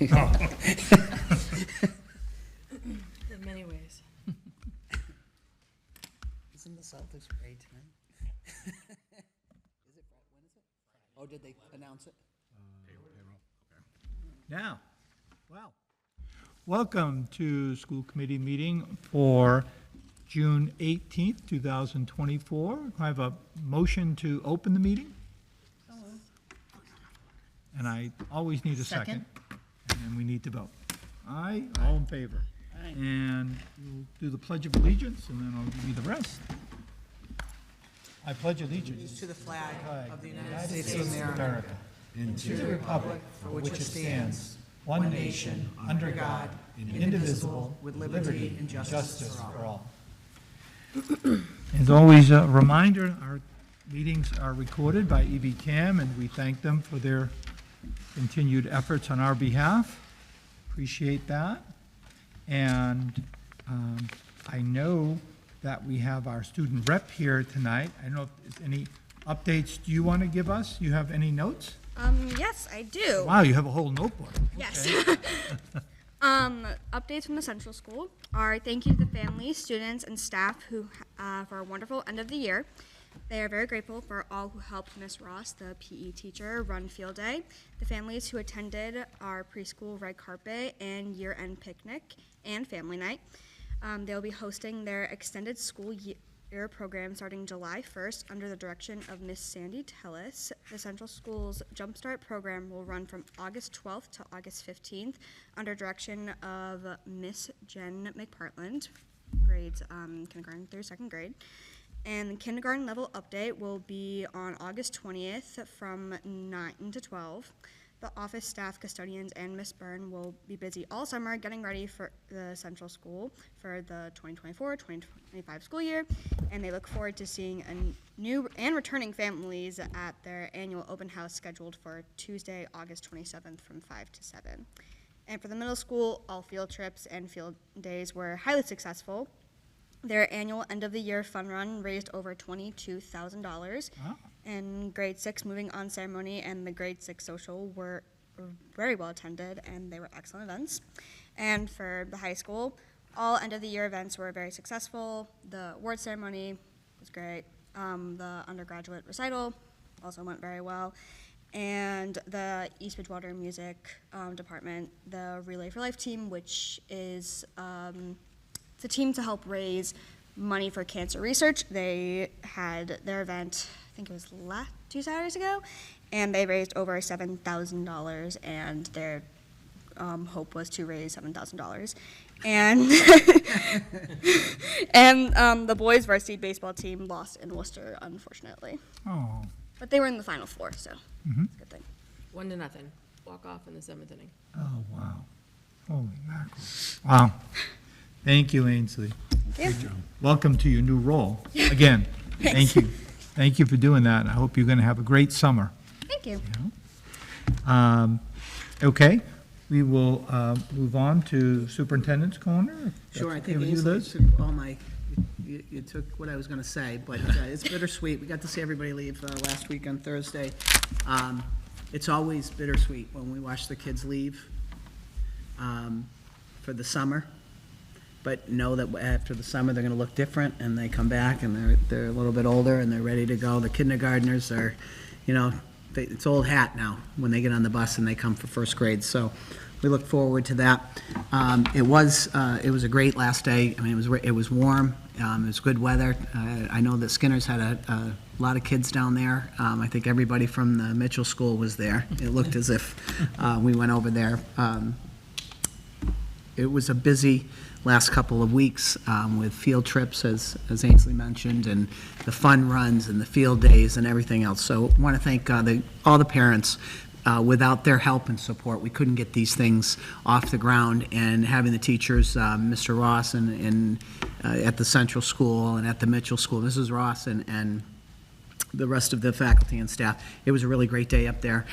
In many ways. Isn't the Celtics great tonight? Is it, when is it? Oh, did they announce it? Now, well, welcome to school committee meeting for June 18th, 2024. I have a motion to open the meeting. And I always need a second. And then we need to vote. Aye, all in favor. Aye. And we'll do the Pledge of Allegiance, and then I'll give you the rest. I pledge allegiance To the flag of the United States States of America and to the republic for which it stands, one nation, under God, indivisible, with liberty and justice for all. As always, a reminder, our meetings are recorded by EBCAM, and we thank them for their continued efforts on our behalf. Appreciate that. And I know that we have our student rep here tonight. I don't know if there's any updates do you want to give us? You have any notes? Yes, I do. Wow, you have a whole notebook. Yes. Okay. Updates from the Central School are thank you to the families, students, and staff who for a wonderful end of the year. They are very grateful for all who helped Miss Ross, the PE teacher, run field day, the families who attended our preschool red carpet and year-end picnic and family night. They'll be hosting their extended school year program starting July 1st under the direction of Miss Sandy Tellis. The Central School's Jumpstart program will run from August 12th to August 15th under direction of Miss Jen McPartland, grades kindergarten through second grade. And the kindergarten level update will be on August 20th from 9 to 12. The office staff, custodians, and Miss Byrne will be busy all summer getting ready for the Central School for the 2024-2025 school year, and they look forward to seeing new and returning families at their annual open house scheduled for Tuesday, August 27th from 5 to 7. And for the middle school, all field trips and field days were highly successful. Their annual end-of-the-year fun run raised over $22,000. Wow. And grade 6 moving on ceremony and the grade 6 social were very well attended, and they were excellent events. And for the high school, all end-of-the-year events were very successful. The award ceremony was great. The undergraduate recital also went very well. And the East Bridgewater Music Department, the Relay for Life team, which is it's a team to help raise money for cancer research. They had their event, I think it was 2 Saturdays ago, and they raised over $7,000, and their hope was to raise $7,000. And and the boys varsity baseball team lost in Worcester, unfortunately. Oh. But they were in the Final Four, so it's a good thing. 1-0. Walk off in the 7th inning. Oh, wow. Holy mackerel. Wow. Thank you, Ainsley. Thank you. Welcome to your new role. Again, thank you. Thank you for doing that. I hope you're going to have a great summer. Thank you. Okay, we will move on to Superintendent's Corner. if Sure, I that's think okay with you, Ainsley Liz? took all my, you took what I was going to say, but it's bittersweet. We got to see everybody leave last week on Thursday. It's always bittersweet when we watch the kids leave for the summer, but know that after the summer they're going to look different, and they come back and they're a little bit older and they're ready to go. The kindergartners are, it's old hat now when they get on the bus and they come for first grade. So we look forward to that. It was a great last day. I mean, it was warm. It was good weather. I know that Skinner's had a lot of kids down there. I think everybody from the Mitchell School was there. It looked as if we went over there. It was a busy last couple of weeks with field trips, as Ainsley mentioned, and the fun runs and the field days and everything else. So I want to thank all the parents. Without their help and support, we couldn't get these things off the ground, and having the teachers, Mr. Ross and at the Central School and at the Mitchell School, Mrs. Ross and the rest of the faculty and staff, it was a really great day up there.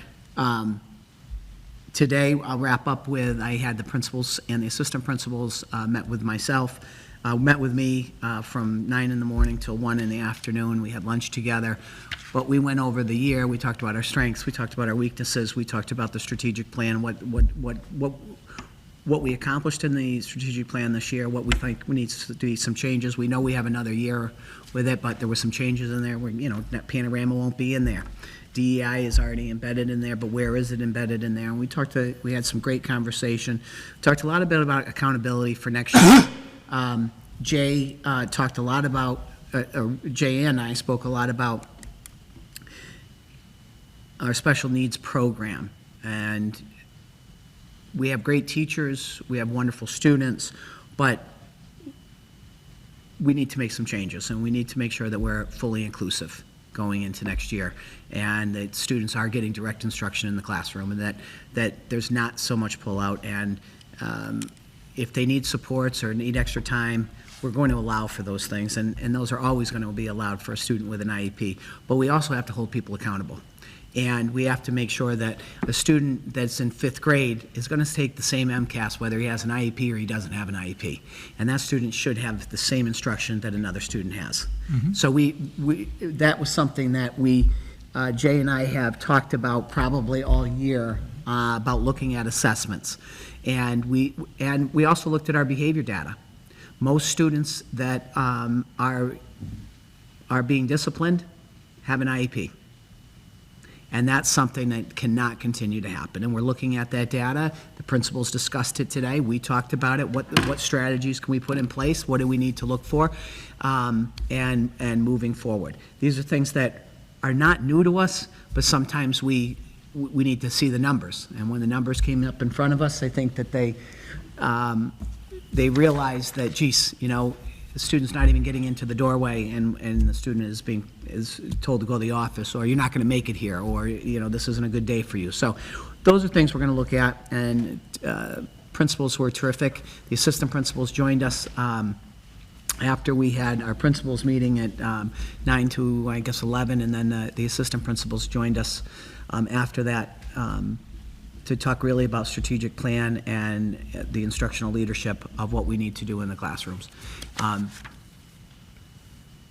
Today, I'll wrap up with, I had the principals and the assistant principals met with myself. met with me from 9 in the morning till 1 in the afternoon. We had lunch together. But we went over the year. We talked about our strengths. We talked about our weaknesses. We talked about the strategic plan, what we accomplished in the strategic plan this year, what we think needs to be some changes. We know we have another year with it, but there were some changes in there where, that panorama won't be in there. DEI is already embedded in there, but where is it embedded in there? And we had some great conversation. Talked a lot about accountability for next year. Jay talked a lot about, Jay and I spoke a lot about our special needs program. And we have great teachers, we have wonderful students, but we need to make some changes, and we need to make sure that we're fully inclusive going into next year, and that students are getting direct instruction in the classroom, and that there's not so much pull-out, and if they need supports or need extra time, we're going to allow for those things, and those are always going to be allowed for a student with an IEP. But we also have to hold people accountable. And we have to make sure that a student that's in 5th grade is going to take the same MCAS whether he has an IEP or he doesn't have an IEP. And that student should have the same instruction that another student has. So that was something that Jay and I have talked about probably all year, about looking at assessments. And we also looked at our behavior data. Most students that are being disciplined have an IEP. And that's something that cannot continue to happen. And we're looking at that data. The principals discussed it today. We talked about it. What strategies can we put in place? What do we need to look for? And moving forward. These are things that are not new to us, but sometimes we need to see the numbers. And when the numbers came up in front of us, I think that they realized that, geez, the student's not even getting into the doorway, and the student is told to go to the office, or you're not going to make it here, or this isn't a good day for you. So those are things we're going to look at, and principals were terrific. The assistant principals joined us after we had our principals meeting at 9 to, I guess, 11, and then the assistant principals joined us after that to talk really about strategic plan and the instructional leadership of what we need to do in the classrooms.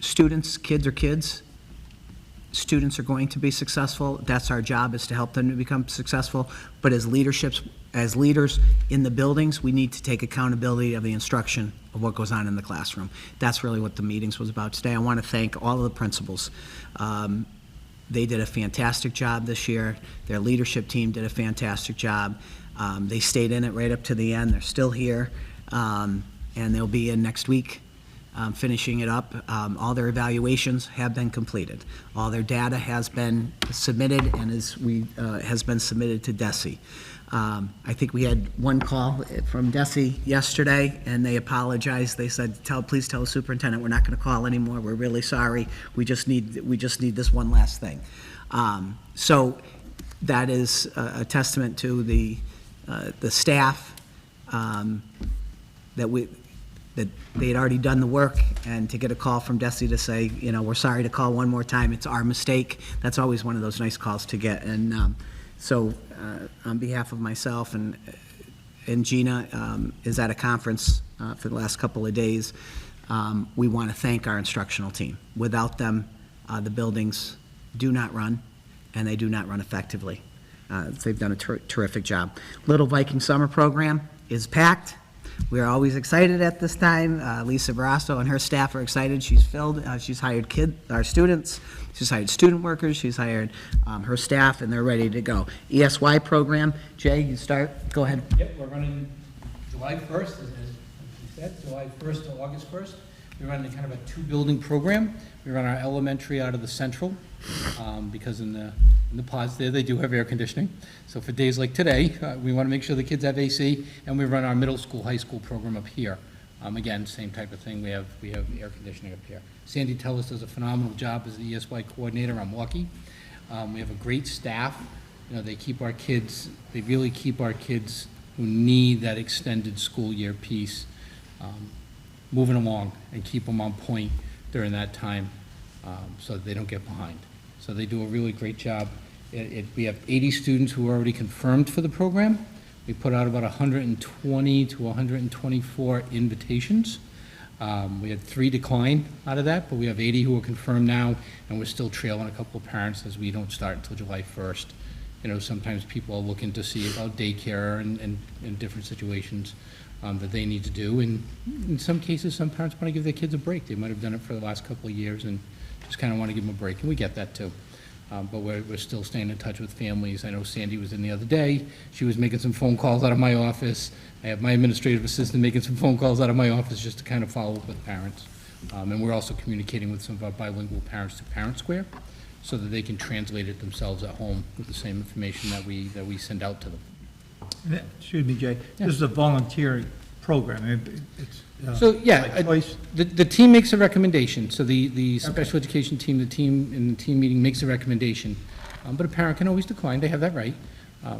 Students, kids are kids. Students are going to be successful. That's our job, is to help them to become successful. But as leaders in the buildings, we need to take accountability of the instruction of what goes on in the classroom. That's really what the meetings was about today. I want to thank all of the principals. They did a fantastic job this year. Their leadership team did a fantastic job. They stayed in it right up to the end. They're still here, and they'll be in next week, finishing it up. All their evaluations have been completed. All their data has been submitted and has been submitted to DESE. I think we had one call from DESE yesterday, and they apologized. They said, please tell the superintendent we're not going to call anymore. We're really sorry. We just need this one last thing. So that is a testament to the staff, that they had already done the work, and to get a call from DESE to say, we're sorry to call one more time. It's our mistake. That's always one of those nice calls to get. And so on behalf of myself and Gina is at a conference for the last couple of days, we want to thank our instructional team. Without them, the buildings do not run, and they do not run effectively. They've done a terrific job. Little Viking Summer Program is packed. We're always excited at this time. Lisa Barrasso and her staff are excited. She's hired our students. She's hired student workers. She's hired her staff, and they're ready to go. ESY program. Jay, you start. Go ahead. Yep, we're running July 1st, as she said, July 1st to August 1st. We're running kind of a 2-building program. We run our elementary out of the central, because in the pods there, they do have air conditioning. So for days like today, we want to make sure the kids have AC, and we run our middle school, high school program up here. Again, same type of thing. We have air conditioning up here. Sandy Tellis does a phenomenal job as the ESY coordinator. I'm lucky. We have a great staff. They keep our kids. They really keep our kids who need that extended school year piece moving along, and keep them on point during that time, so that they don't get behind. So they do a really great job. We have 80 students who are already confirmed for the program. We put out about 120 to 124 invitations. We had 3 decline out of that, but we have 80 who are confirmed now, and we're still trailing a couple of parents as we don't start until July 1st. You know, sometimes people are looking to see about daycare and different situations that they need to do. And in some cases, some parents want to give their kids a break. They might have done it for the last couple of years and just kind of want to give them a break, and we get that too. But we're still staying in touch with families. I know Sandy was in the other day. She was making some phone calls out of my office. I have my administrative assistant making some phone calls out of my office just to kind of follow up with parents. And we're also communicating with some of our bilingual parents to Parent Square so that they can translate it themselves at home with the same information that we send out to them. Excuse me, Jay, this is a voluntary program. It's, So, yeah, by choice. the team makes a recommendation, so the special education team, the team in the team meeting makes a recommendation, but a parent can always decline, they have that right.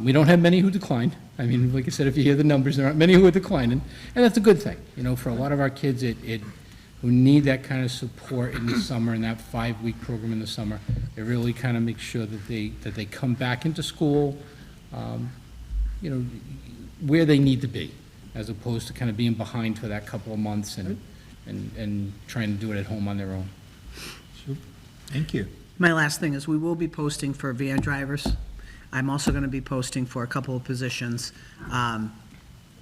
We don't have many who decline. I mean, like I said, if you hear the numbers, there aren't many who are declining, and that's a good thing. You know, for a lot of our kids, who need that kind of support in the summer, and that 5-week program in the summer, it really kind of makes sure that they come back into school, you know, where they need to be, as opposed to kind of being behind for that couple of months and trying to do it at home on their own. Super. Thank you. My last thing is we will be posting for van drivers. I'm also going to be posting for a couple of positions.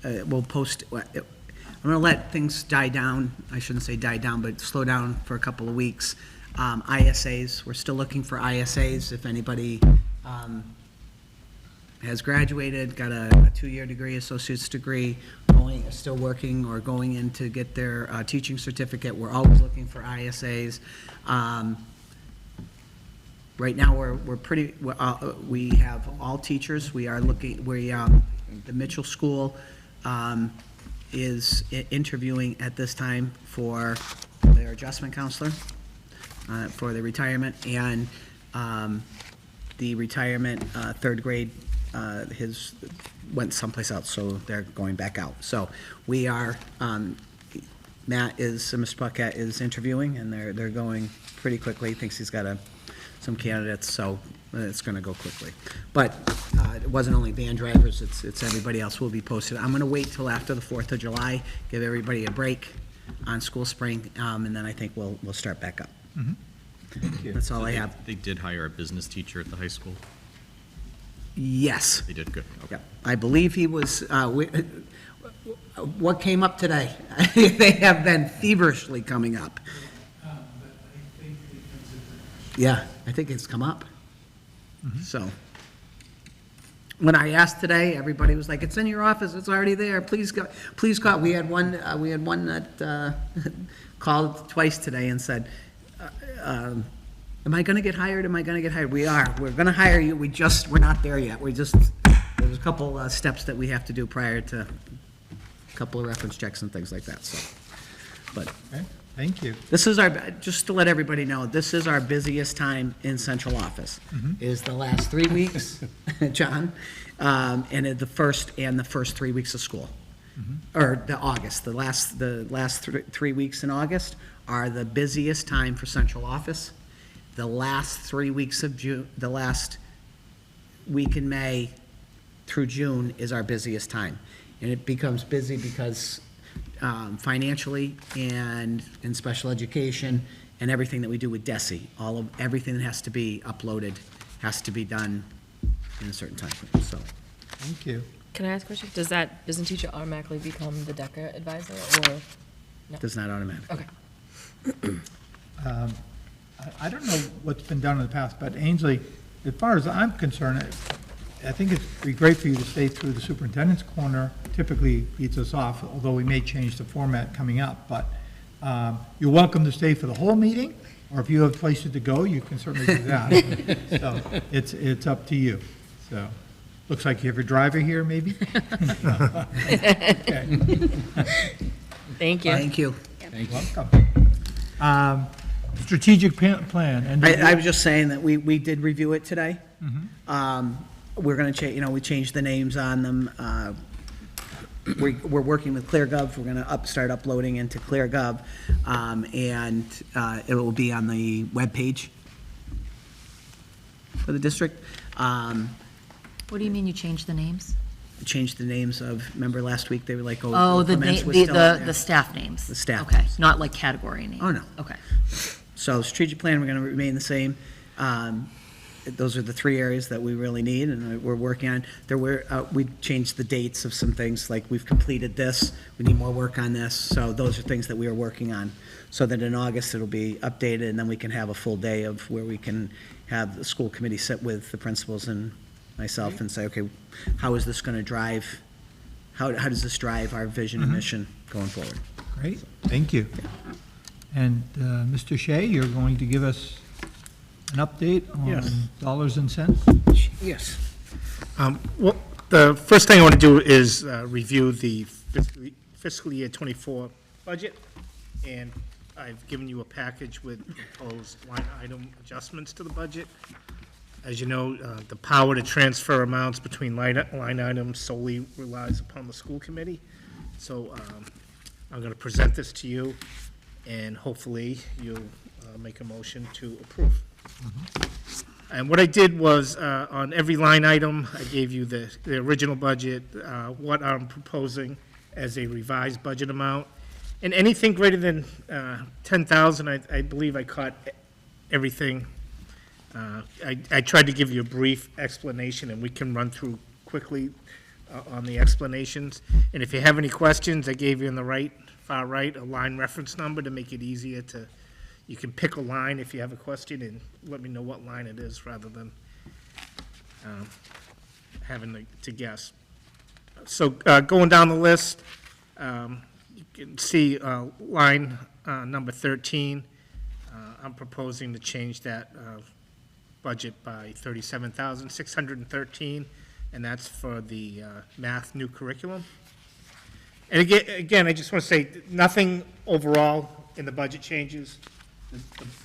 We'll post, I'm going to let things die down. I shouldn't say die down, but slow down for a couple of weeks. ISAs, we're still looking for ISAs. If anybody has graduated, got a 2-year degree, associate's degree, still working or going in to get their teaching certificate, we're always looking for ISAs. Right now, we have all teachers. We are looking, the Mitchell School is interviewing at this time for their adjustment counselor, for the retirement, and the retirement 3rd grade went someplace else, so they're going back out. So we are, Mr. Paquette is interviewing, and they're going pretty quickly. He thinks he's got some candidates, so it's going to go quickly. But it wasn't only van drivers, it's everybody else will be posted. I'm going to wait till after the 4th of July, give everybody a break on school spring, and then I think we'll start back up. Thank you. That's all I have. They did hire a business teacher at the high school? Yes. They did, good. Okay. Yeah, I believe he was, what came up today? They have been feverishly coming up. Yeah, I think it's come up. So, when I asked today, everybody was like, "It's in your office. It's already there. Please go. Please call." We had one that called twice today and said, "Am I going to get hired? Am I going to get hired?" We are. We're going to hire you. We're not there yet. There's a couple steps that we have to do prior to a couple of reference checks and things like that. So, but. Okay. Thank you. This is just to let everybody know, this is our busiest time in central office, is the last 3 weeks, John, and the first 3 weeks of school, or the August. The last 3 weeks in August are the busiest time for central office. The last 3 weeks of June, the last week in May through June is our busiest time. And it becomes busy because financially and in special education and everything that we do with DESE, everything that has to be uploaded has to be done in a certain time frame, so. Thank you. Can I ask a question? Does that business teacher automatically become the DECA advisor, or? No. Does not automatically. Okay. I don't know what's been done in the past, but Ainsley, as far as I'm concerned, I think it'd be great for you to stay through the superintendent's corner. Typically leads us off, although we may change the format coming up, but you're welcome to stay for the whole meeting, or if you have places to go, you can certainly do that. So it's up to you. So, looks like you have your driver here, maybe? Okay. Thank you. Thank you. Welcome. Strategic plan. And I was just saying that we did review it today. We're going to change, we changed the names on them. We're working with ClearGov. We're going to start uploading into ClearGov, and it will be on the webpage for the district. What do you mean you changed the names? changed the names of, remember last week they were like, Oh, the implements was still on there. the staff names. The staff Okay, names. not like category names. Oh, no. Okay. So strategic plan, we're going to remain the same. Those are the three areas that we really need, and we're working on. We changed the dates of some things, like we've completed this, we need more work on this. So those are things that we are working on, so that in August it'll be updated, and then we can have a full day of where we can have the school committee sit with the principals and myself and say, okay, how is this going to drive, how does this drive our vision and mission going forward? Great, thank you. And Mr. Shea, you're going to give us an update Yes. on dollars and cents? Yes. Well, the first thing I want to do is review the fiscal year '24 budget, and I've given you a package with proposed line item adjustments to the budget. As you know, the power to transfer amounts between line items solely relies upon the school committee. So I'm going to present this to you, and hopefully you'll make a motion to approve. And what I did was, on every line item, I gave you the original budget, what I'm proposing as a revised budget amount. And anything greater than 10,000, I believe I caught everything. I tried to give you a brief explanation, and we can run through quickly on the explanations. And if you have any questions, I gave you in the far right, a line reference number to make it easier to, you can pick a line if you have a question and let me know what line it is rather than having to guess. So going down the list, you can see line number 13. I'm proposing to change that budget by $37,613, and that's for the math new curriculum. And again, I just want to say, nothing overall in the budget changes. The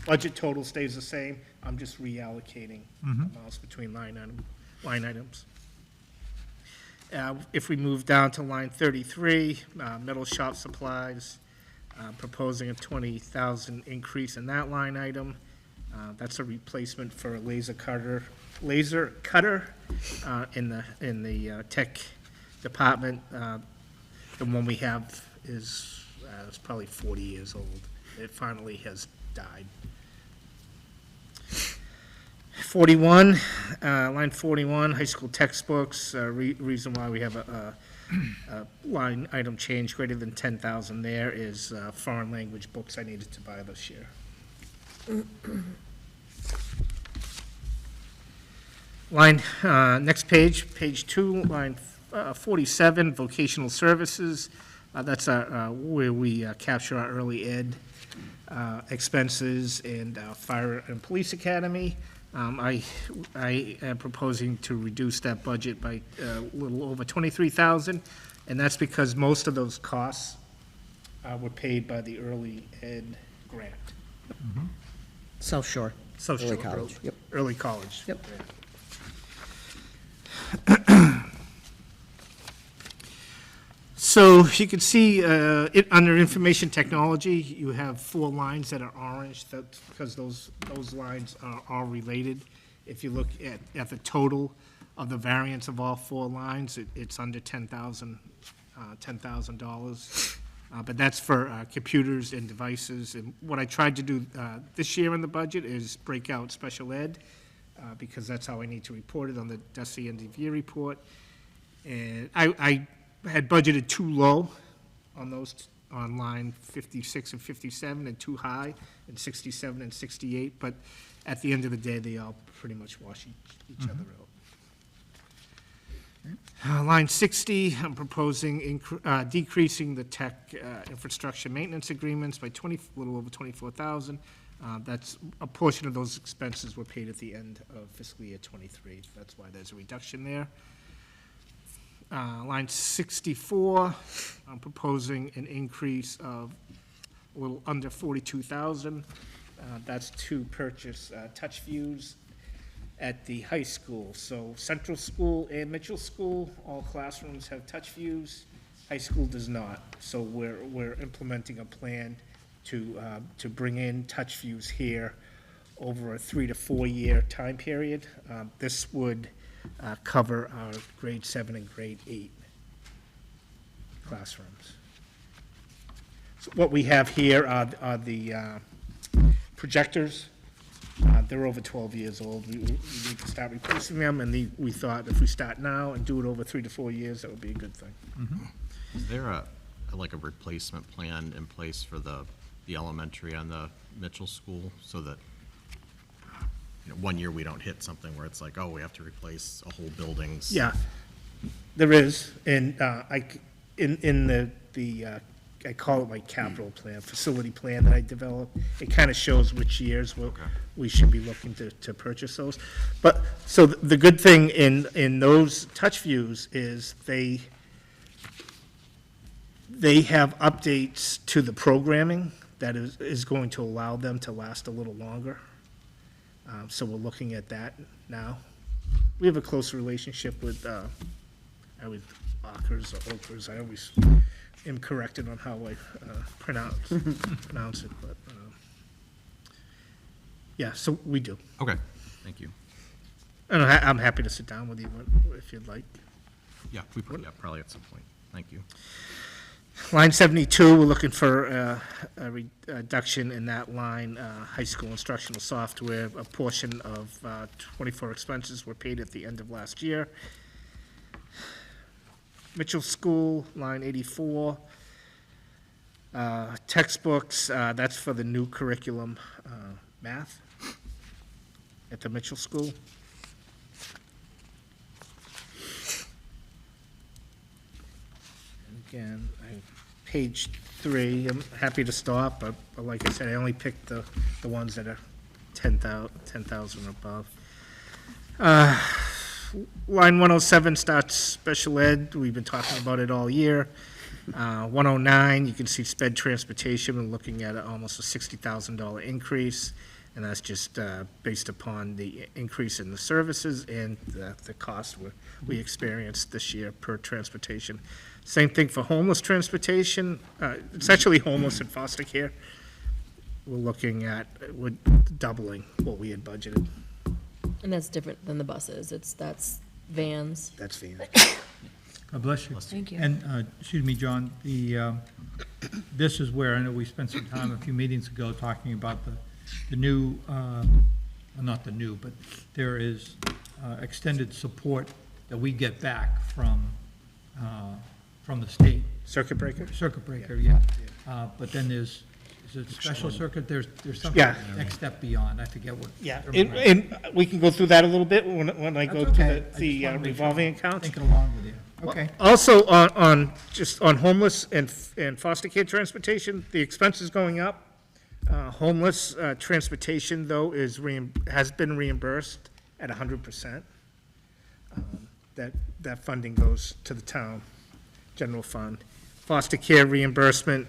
budget total stays the same. I'm just reallocating amounts between line items. If we move down to line 33, metal shop supplies, proposing a $20,000 increase in that line item. That's a replacement for a laser cutter in the tech department. The one we have is it's probably 40 years old. It finally has died. 41, line 41, high school textbooks. Reason why we have a line item change greater than 10,000 there is foreign language books I needed to buy this year. Line, next page, page 2, line 47, vocational services. That's where we capture our early ed expenses and fire and police academy. I am proposing to reduce that budget by a little over $23,000, and that's because most of those costs were paid by the early ed grant. South Shore. South Early Shore, college, yep. Early college. Yep. So you can see under information technology, you have 4 lines that are orange. That's because those lines are all related. If you look at the total of the variance of all 4 lines, it's under $10,000. But that's for computers and devices. And what I tried to do this year in the budget is break out special ed, because that's how I need to report it on the DESI end of year report. And I had budgeted too low on those, on line 56 and 57, and too high in 67 and 68, but at the end of the day, they all pretty much wash each other out. Line 60, I'm proposing decreasing the tech infrastructure maintenance agreements by a little over $24,000. That's a portion of those expenses were paid at the end of fiscal year '23. That's why there's a reduction there. Line 64, I'm proposing an increase of a little under $42,000. That's to purchase touch views at the high school. So Central School and Mitchell School, all classrooms have touch views. High school does not. So we're implementing a plan to bring in touch views here over a 3 to 4 year time period. This would cover our grade 7 and grade 8 classrooms. So what we have here are the projectors. They're over 12 years old. We need to start replacing them, and we thought if we start now and do it over 3 to 4 years, that would be a good thing. Is there a replacement plan in place for the elementary on the Mitchell School so that, 1 year we don't hit something where it's like, oh, we have to replace a whole building's. Yeah, there is, and in the I call it my capital plan, facility plan that I developed. It kind of shows which years we should be looking to purchase those. But, so the good thing in those touch views is they have updates to the programming that is going to allow them to last a little longer. So we're looking at that now. We have a close relationship with Ockers or Okers. I always am corrected on how I pronounce it, but yeah, so we do. Okay, thank you. And I'm happy to sit down with you if you'd like. Yeah, probably at some point. Thank you. Line 72, we're looking for a reduction in that line, high school instructional software. A portion of 24 expenses were paid at the end of last year. Mitchell School, line 84. Textbooks, that's for the new curriculum, math at the Mitchell School. And again, page 3, I'm happy to stop, but like I said, I only picked the ones that are 10,000 or above. Line 107 starts special ed. We've been talking about it all year. 109, you can see sped transportation. We're looking at almost a $60,000 increase, and that's just based upon the increase in the services and the cost we experienced this year per transportation. Same thing for homeless transportation. It's actually homeless and foster care. We're looking at doubling what we had budgeted. And that's different than the buses. That's vans. That's FEMA. God bless you. Thank you. And, excuse me, John, this is where, I know we spent some time a few meetings ago talking about the new, well, not the new, but there is extended support that we get back from the state. Circuit breaker? Circuit breaker, yeah. But then is it special circuit? There's something Yeah. next step beyond, I forget what. Yeah, and we can go through that a little bit when I go That's to okay. I just the wanna make sure revolving I'm accounts. Thinking along with you. Okay. Also, on homeless and foster care transportation, the expense is going up. Homeless transportation, though, has been reimbursed at 100%. That funding goes to the town general fund. Foster care reimbursement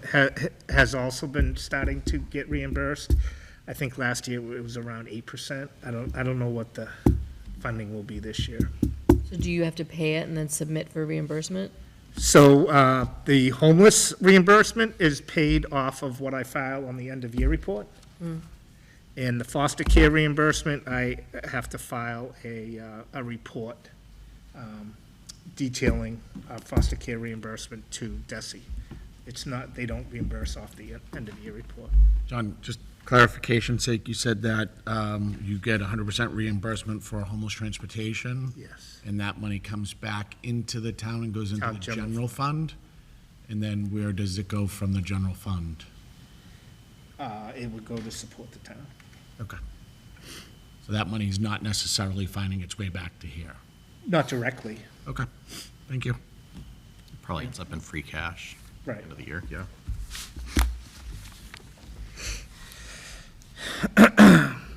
has also been starting to get reimbursed. I think last year it was around 8%. I don't know what the funding will be this year. So do you have to pay it and then submit for reimbursement? So the homeless reimbursement is paid off of what I file on the end-of-year report. And the foster care reimbursement, I have to file a report detailing foster care reimbursement to DESE. It's not, they don't reimburse off the end-of-year report. John, just clarification's sake, you said that you get 100% reimbursement for homeless transportation? Yes. And that money comes back into the town and goes into Town the general general fund? And then where does it go from the general fund? It would go to support the town. Okay. So that money's not necessarily finding its way back to here? Not directly, Okay, thank you. Probably ends up in free cash. right. End of the year, yeah.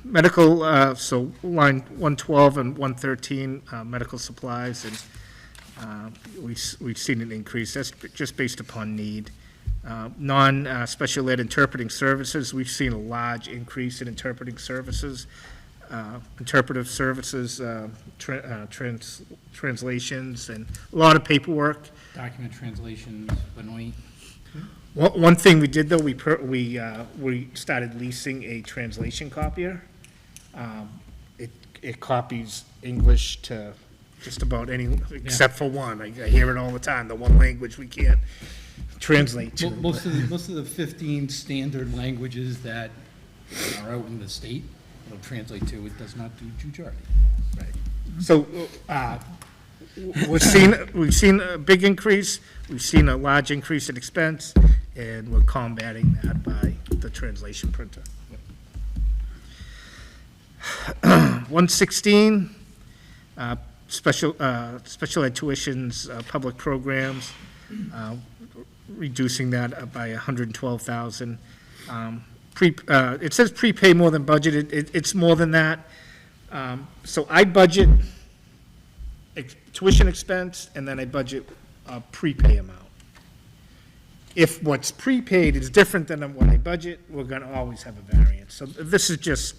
Medical, so line 112 and 113, medical supplies, and we've seen an increase. That's just based upon need. Non-special ed interpreting services, we've seen a large increase in interpreting services. Interpretive services, translations, and a lot of paperwork. Document translations, Benoit. One thing we did, though, we started leasing a translation copier. It copies English to just about any, except for one. I hear it all the time, the one language we can't translate to. Most of the 15 standard languages that are out in the state, it'll translate to, it does not do majority. So, we've seen a big increase, we've seen a large increase in expense, and we're combating that by the translation printer. 116, special ed tuitions, public programs, reducing that by 112,000. It says prepay more than budgeted, it's more than that. So I budget tuition expense, and then I budget a prepay amount. If what's prepaid is different than what I budget, we're gonna always have a variance. So this is just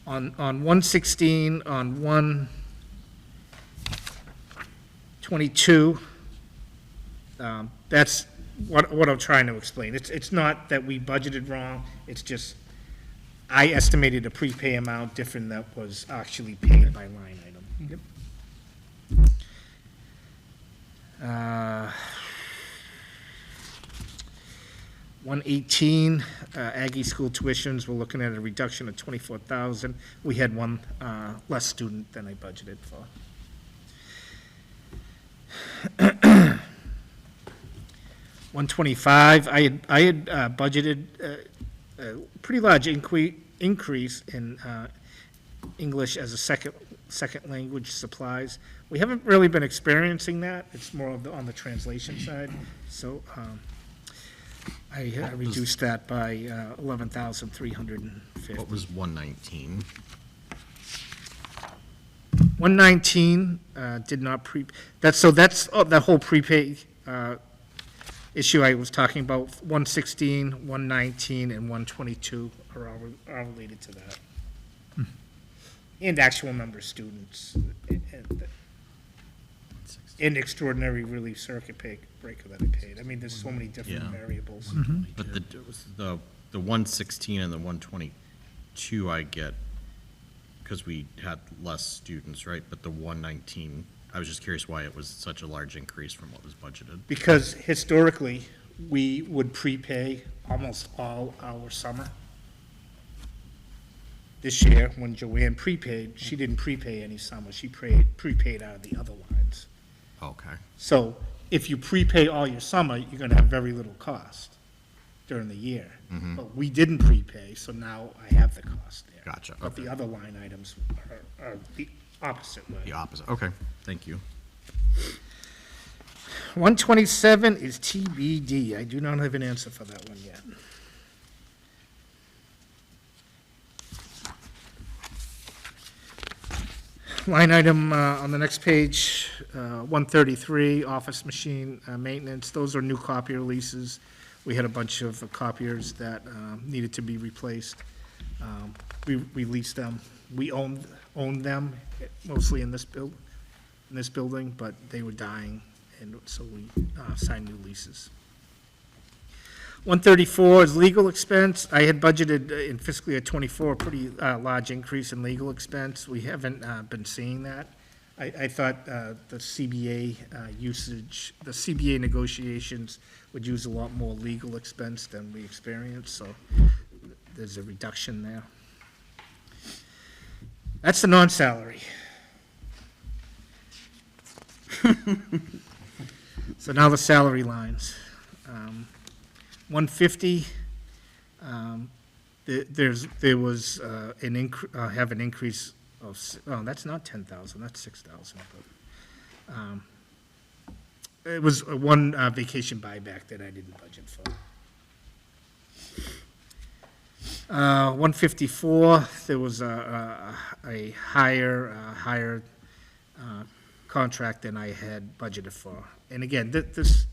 on 116, on 122, that's what I'm trying to explain. It's not that we budgeted wrong, it's just I estimated a prepay amount different that was actually paid by line item. Yep. 118, Aggie school tuitions, we're looking at a reduction of 24,000. We had one less student than I budgeted for. 125, I had budgeted a pretty large increase in English as a second language supplies. We haven't really been experiencing that. It's more of on the translation side. So I reduced that by 11,350. What was 119? 119 did not that's the whole prepay issue I was talking about. 116, 119, and 122 are all related to that. And actual number of students, and extraordinary relief circuit breaker that I paid. I mean, there's so many different Yeah. variables. But the 116 and the 122 I get, because we had less students, right? But the 119, I was just curious why it was such a large increase from what was budgeted. Because historically, we would prepay almost all our summer. This year, when Joanne prepaid, she didn't prepay any summer. She prepaid out of the other lines. Okay. So if you prepay all your summer, you're gonna have very little cost during the year. But we didn't prepay, so now I have the cost there. Gotcha, But the okay. other line items are the opposite way. The opposite, okay, thank you. 127 is TBD. I do not have an answer for that one yet. Line item on the next page, 133, office machine maintenance. Those are new copier leases. We had a bunch of copiers that needed to be replaced. We leased them. We owned them, mostly in this building, but they were dying, and so we signed new leases. 134 is legal expense. I had budgeted in fiscal year '24 a pretty large increase in legal expense. We haven't been seeing that. I thought the CBA usage, the CBA negotiations would use a lot more legal expense than we experienced, so there's a reduction there. That's the non-salary. So now the salary lines. 150, there was an increase of, oh, that's not 10,000, that's 6,000. But it was one vacation buyback that I didn't budget for. 154, there was a higher contract than I had budgeted for. And again, this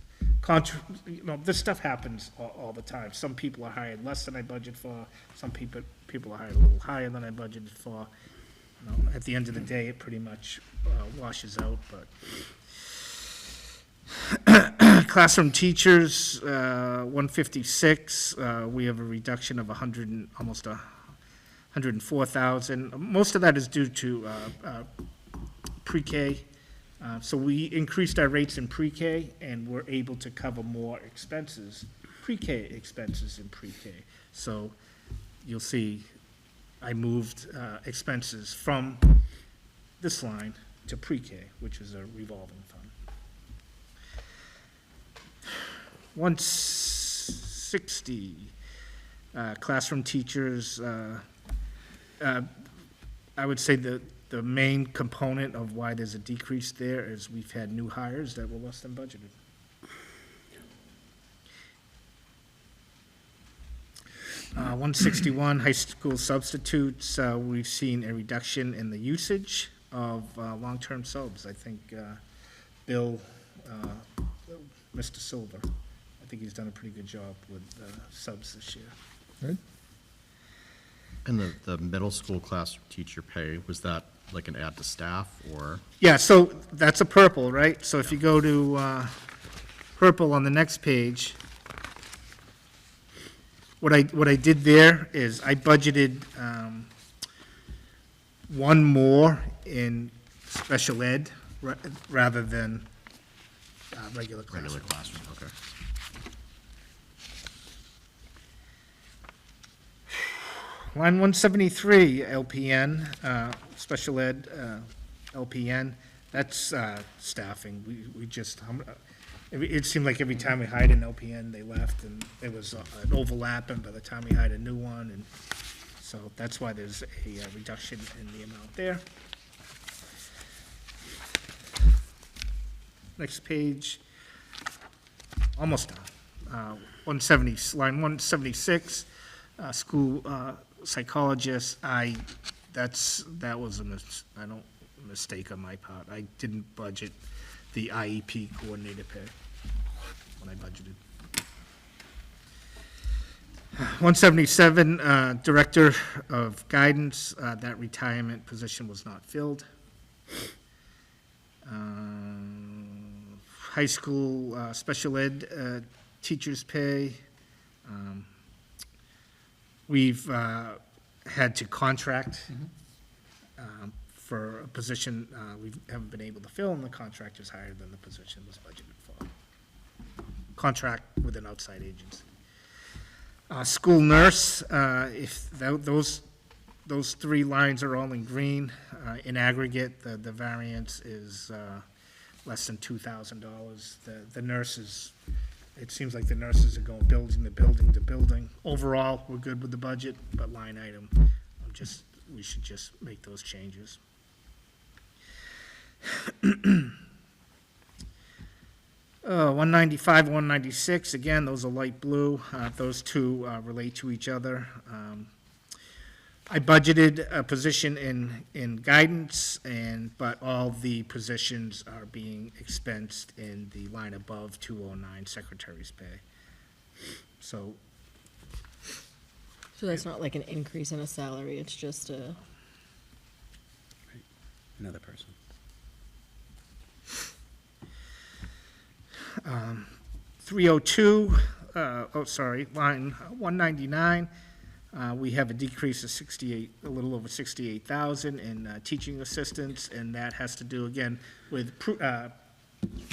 stuff happens all the time. Some people are hired less than I budgeted for. Some people are hired a little higher than I budgeted for. At the end of the day, it pretty much washes out, but. Classroom teachers, 156, we have a reduction of almost 104,000. Most of that is due to pre-K. So we increased our rates in pre-K, and we're able to cover more expenses, pre-K expenses in pre-K. So you'll see I moved expenses from this line to pre-K, which is a revolving fund. 160, classroom teachers. I would say the main component of why there's a decrease there is we've had new hires that were less than budgeted. 161, high school substitutes. We've seen a reduction in the usage of long-term subs. I think Bill, Mr. Silver, I think he's done a pretty good job with subs this year. Good. And the middle school classroom teacher pay, was that like an add to staff or? Yeah, so that's a purple, right? So if you go to purple on the next page, what I did there is I budgeted one more in special ed rather than regular classroom. Regular classroom, okay. Line 173, LPN, special ed, LPN, that's staffing. We just, it seemed like every time we hired an LPN, they left, and there was an overlap, and by the time we hired a new one, and so that's why there's a reduction in the amount there. Next page, almost done. 170, line 176, school psychologist. That was a mistake on my part. I didn't budget the IEP coordinator pay when I budgeted. 177, director of guidance. That retirement position was not filled. High school special ed teachers pay. We've had to contract for a position we haven't been able to fill, and the contract is higher than the position was budgeted for. Contract with an outside agency. School nurse, if those three lines are all in green, in aggregate, the variance is less than $2,000. The nurses, it seems like the nurses are going building to building to building. Overall, we're good with the budget, but line item, we should just make those changes. 195, 196, again, those are light blue. Those two relate to each other. I budgeted a position in guidance, but all the positions are being expensed in the line above 209, secretary's pay. So that's not like an increase in a salary, it's just a, Another person. 302, line 199, we have a decrease of a little over 68,000 in teaching assistants, and that has to do, again, with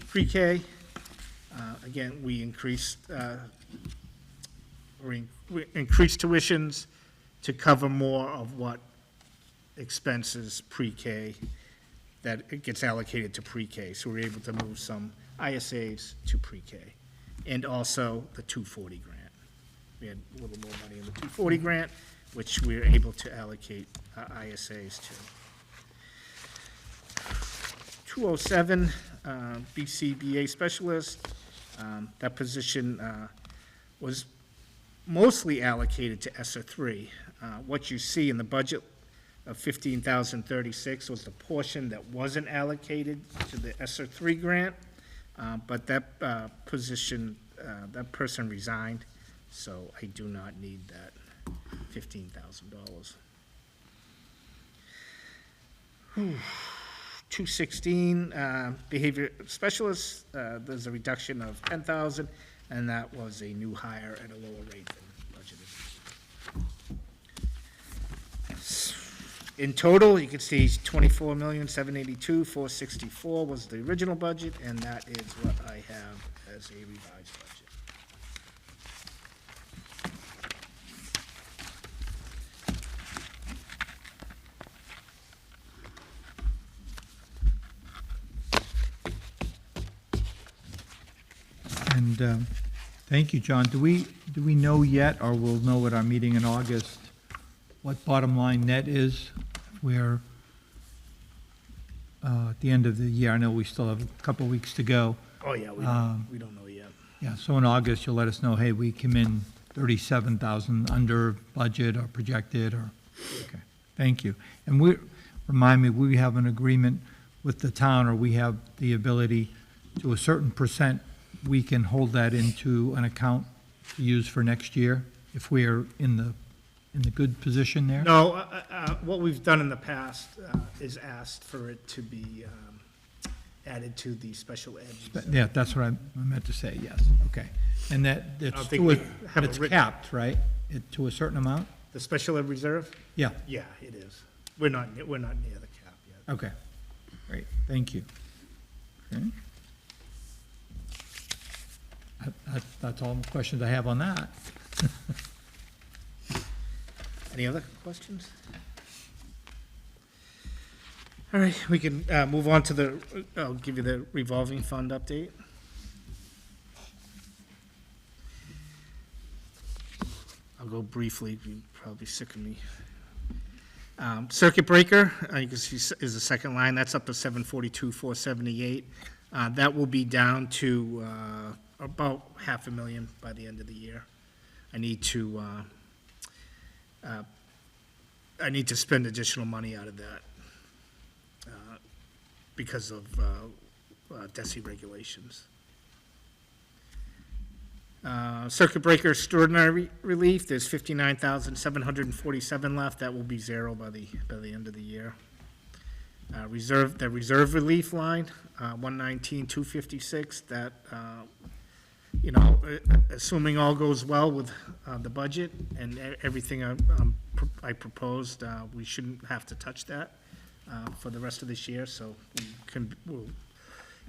pre-K. Again, we increased tuitions to cover more of what expenses pre-K, that it gets allocated to pre-K. So we're able to move some ISAs to pre-K. And also the 240 grant. We had a little more money in the 240 grant, which we're able to allocate ISAs to. 207, BCBA specialist. That position was mostly allocated to ESSER 3. What you see in the budget of $15,036 was the portion that wasn't allocated to the ESSER 3 grant, but that position, that person resigned, so I do not need that $15,000. 216, behavior specialist, there's a reduction of 10,000, and that was a new hire at a lower rate than budgeted. In total, you can see 24,782,464 was the original budget, and that is what I have as a revised budget. And thank you, John. Do we know yet, or we'll know at our meeting in August, what bottom line net is? We're at the end of the year. I know we still have a couple weeks to go. Oh, yeah, we don't know yet. Yeah, so in August, you'll let us know, hey, we came in 37,000 under budget or projected, or, okay, thank you. And remind me, we have an agreement with the town, or we have the ability to a certain percent, we can hold that into an account to use for next year, if we're in the good position there? No, what we've done in the past is asked for it to be added to the special ed. Yeah, that's what I meant to say, yes, okay. And that, don't it's, think we have it it's written. capped, right? To a certain amount? The special ed reserve? Yeah, Yeah, it is. We're not near the cap yet. okay, great, thank you. Okay. That's all the questions I have on that. Any other questions? All right, we can move on to I'll give you the revolving fund update. I'll go briefly, you're probably sick of me. Circuit breaker, you can see is the second line, that's up to 742,478. That will be down to about $500,000 by the end of the year. I need to spend additional money out of that because of DESI regulations. Circuit breaker extraordinary relief, there's 59,747 left. That will be zero by the end of the year. The reserve relief line, 119,256. That assuming all goes well with the budget and everything I proposed, we shouldn't have to touch that for the rest of this year. So we'll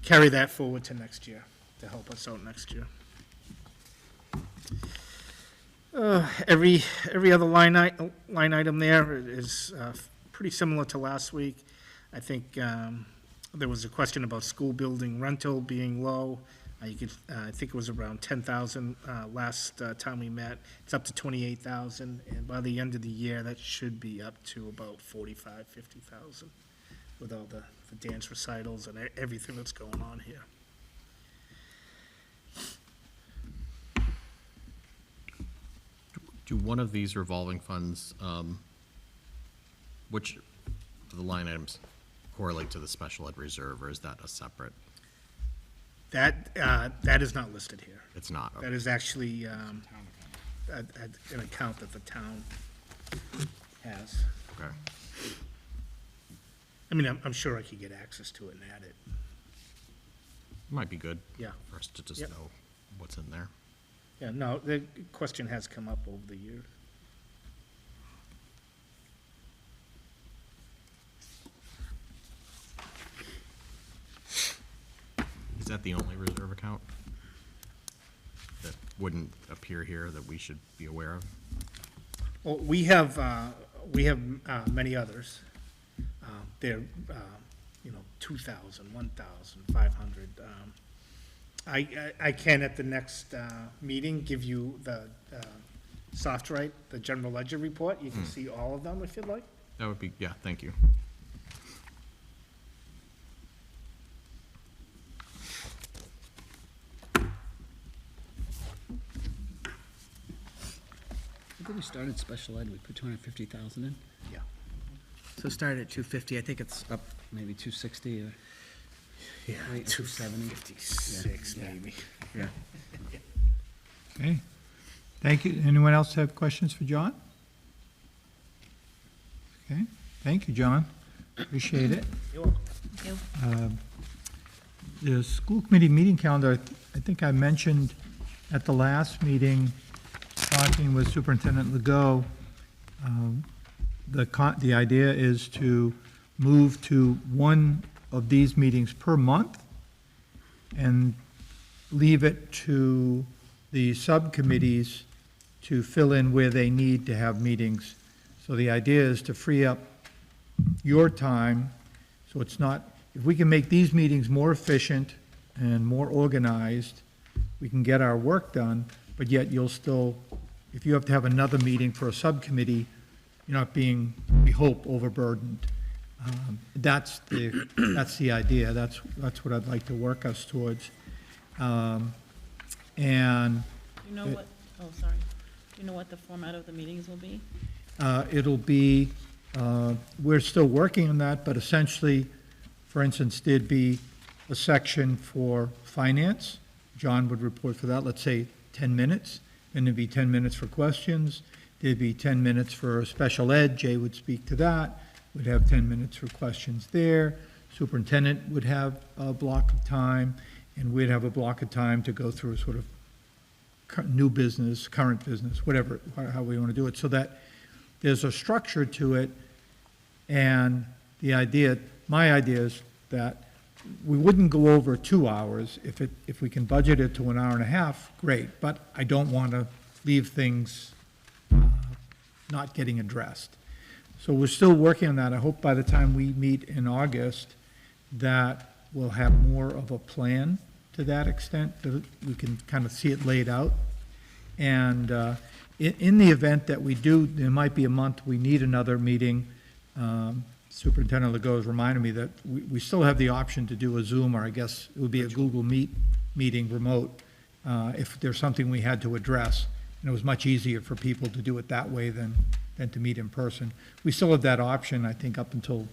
carry that forward to next year to help us out next year. Every other line item there is pretty similar to last week. I think there was a question about school building rental being low. I think it was around 10,000 last time we met. It's up to 28,000, and by the end of the year, that should be up to about 50,000 with all the dance recitals and everything that's going on here. Do one of these revolving funds, which of the line items correlate to the special ed reserve, or is that a separate? That is not listed here. It's not. That is actually an account that the town has. Okay. I mean, I'm sure I could get access to it and add it. Might be good. Yeah. For us to just Yep. know what's in there. Yeah, no, the question has come up over the years. Is that the only reserve account that wouldn't appear here that we should be aware of? Well, we have many others. They're, 2,000, 1,500. I can, at the next meeting, give you the SoftWrite, the general ledger report. You can see all of them if you'd like. That would be, yeah, thank you. I think we started special ed, we put 250,000 in. Yeah. So start at 250, I think it's up maybe 260 or, Yeah, Wait, 270. 256 Yeah. maybe. yeah. Okay, thank you. Anyone else have questions for John? Okay, thank you, John. Appreciate it. You're welcome. Thank you. The school committee meeting calendar, I think I mentioned at the last meeting, talking with Superintendent Legault, the idea is to move to one of these meetings per month and leave it to the subcommittees to fill in where they need to have meetings. So the idea is to free up your time, so it's not, if we can make these meetings more efficient and more organized, we can get our work done, but yet you'll still, if you have to have another meeting for a subcommittee, you're not being, we hope, overburdened. That's the idea. That's what I'd like to work us towards. And You know what, oh, sorry. Do you know what the format of the meetings will be? it'll be, we're still working on that, but essentially, for instance, there'd be a section for finance. John would report for that, let's say 10 minutes. Then there'd be 10 minutes for questions. There'd be 10 minutes for special ed. Jay would speak to that. We'd have 10 minutes for questions there. Superintendent would have a block of time, and we'd have a block of time to go through sort of new business, current business, whatever, how we want to do it, so that there's a structure to it. And the idea, my idea is that we wouldn't go over 2 hours. If we can budget it to an hour and a half, great, but I don't want to leave things not getting addressed. So we're still working on that. I hope by the time we meet in August that we'll have more of a plan to that extent, that we can kind of see it laid out. And in the event that we do, there might be a month we need another meeting. Superintendent Legault has reminded me that we still have the option to do a Zoom, or I guess it would be a Google Meet meeting remote, if there's something we had to address. And it was much easier for people to do it that way than to meet in person. We still have that option, I think, up until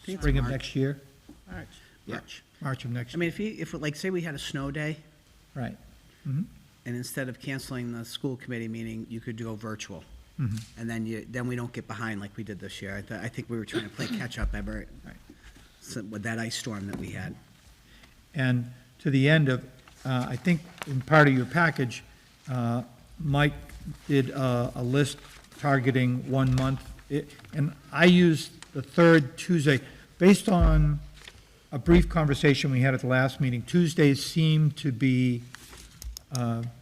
think it's spring of March. next year. March. March of next I year, mean, if, like, say we had a snow day, right. and instead of canceling the school committee meeting, you could go virtual. And then we don't get behind like we did this year. I think we were trying to play catch-up ever, with that ice storm that we had. And to the end of, I think in part of your package, Mike did a list targeting 1 month. And I used the third Tuesday. Based on a brief conversation we had at the last meeting, Tuesdays seem to be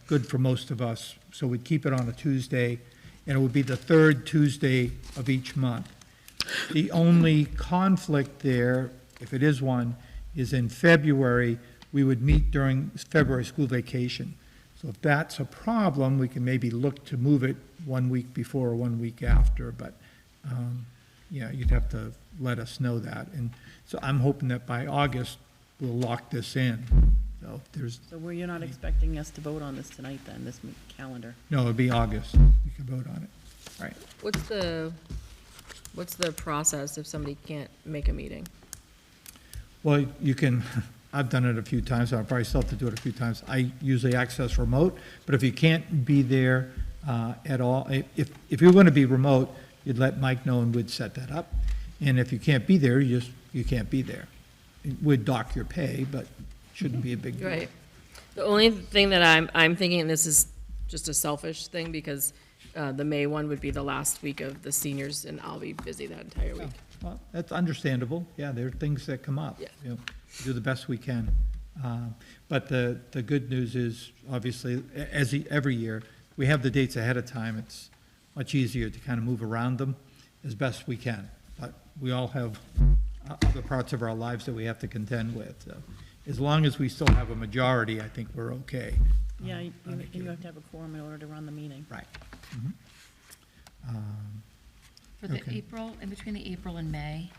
good for most of us. So we'd keep it on a Tuesday, and it would be the third Tuesday of each month. The only conflict there, if it is one, is in February. We would meet during February school vacation. So if that's a problem, we can maybe look to move it 1 week before or 1 week after, but, yeah, you'd have to let us know that. And so I'm hoping that by August, we'll lock this in. So So you're not expecting us to vote on this tonight then, this calendar? no, it'll be August. We can vote on it. Right. What's the process if somebody can't make a meeting? Well, you can, I've done it a few times, I'll probably still have to do it a few times. I usually access remote, but if you can't be there at all, if you're going to be remote, you'd let Mike know and we'd set that up. And if you can't be there, you can't be there. We'd dock your pay, but shouldn't be a big deal. Right. The only thing that I'm thinking, and this is just a selfish thing, because the May one would be the last week of the seniors, and I'll be busy that entire week. Well, that's understandable. Yeah, there are things that come up. Yeah. You know, do the best we can. But the good news is, obviously, every year, we have the dates ahead of time. It's much easier to kind of move around them as best we can. But we all have other parts of our lives that we have to contend with. So as long as we still have a majority, I think we're okay. Yeah, you have to have a quorum in order to run the meeting. Right. For the Okay. April, in between the April and May,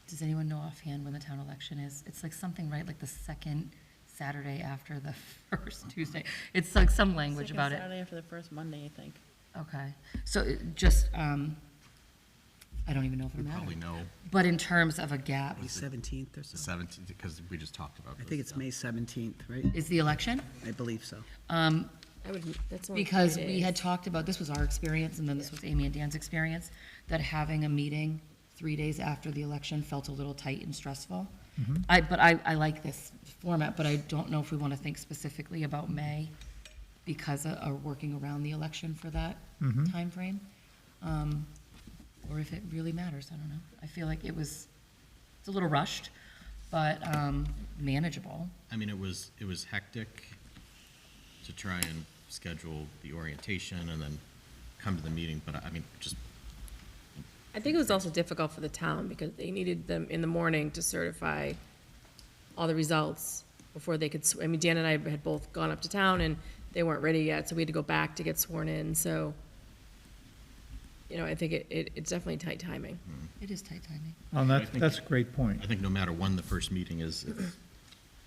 does anyone know offhand when the town election is? It's like something, right, like the second Saturday after the first Tuesday. It's like some language Second about it. Saturday after the first Monday, I think. Okay, so just, I don't even know if it We matters. probably know But in terms of a gap, May 17th or the so. 17th, because we just talked about I this. think it's May 17th, right? is the election? I believe so. That's only Because 3 we days. had talked about, this was our experience, and then this was Amy and Dan's experience, that having a meeting 3 days after the election felt a little tight and stressful. But I like this format, but I don't know if we want to think specifically about May because of working around the election for that timeframe. or if it really matters, I don't know. I feel like it's a little rushed, but manageable. I mean, it was hectic to try and schedule the orientation and then come to the meeting, but I mean, just, I think it was also difficult for the town because they needed them in the morning to certify all the results before they could, I mean, Dan and I had both gone up to town and they weren't ready yet, so we had to go back to get sworn in, so, you know, I think it's definitely tight timing. It is tight timing. Oh, that's a great point. I think no matter when the first meeting is, it's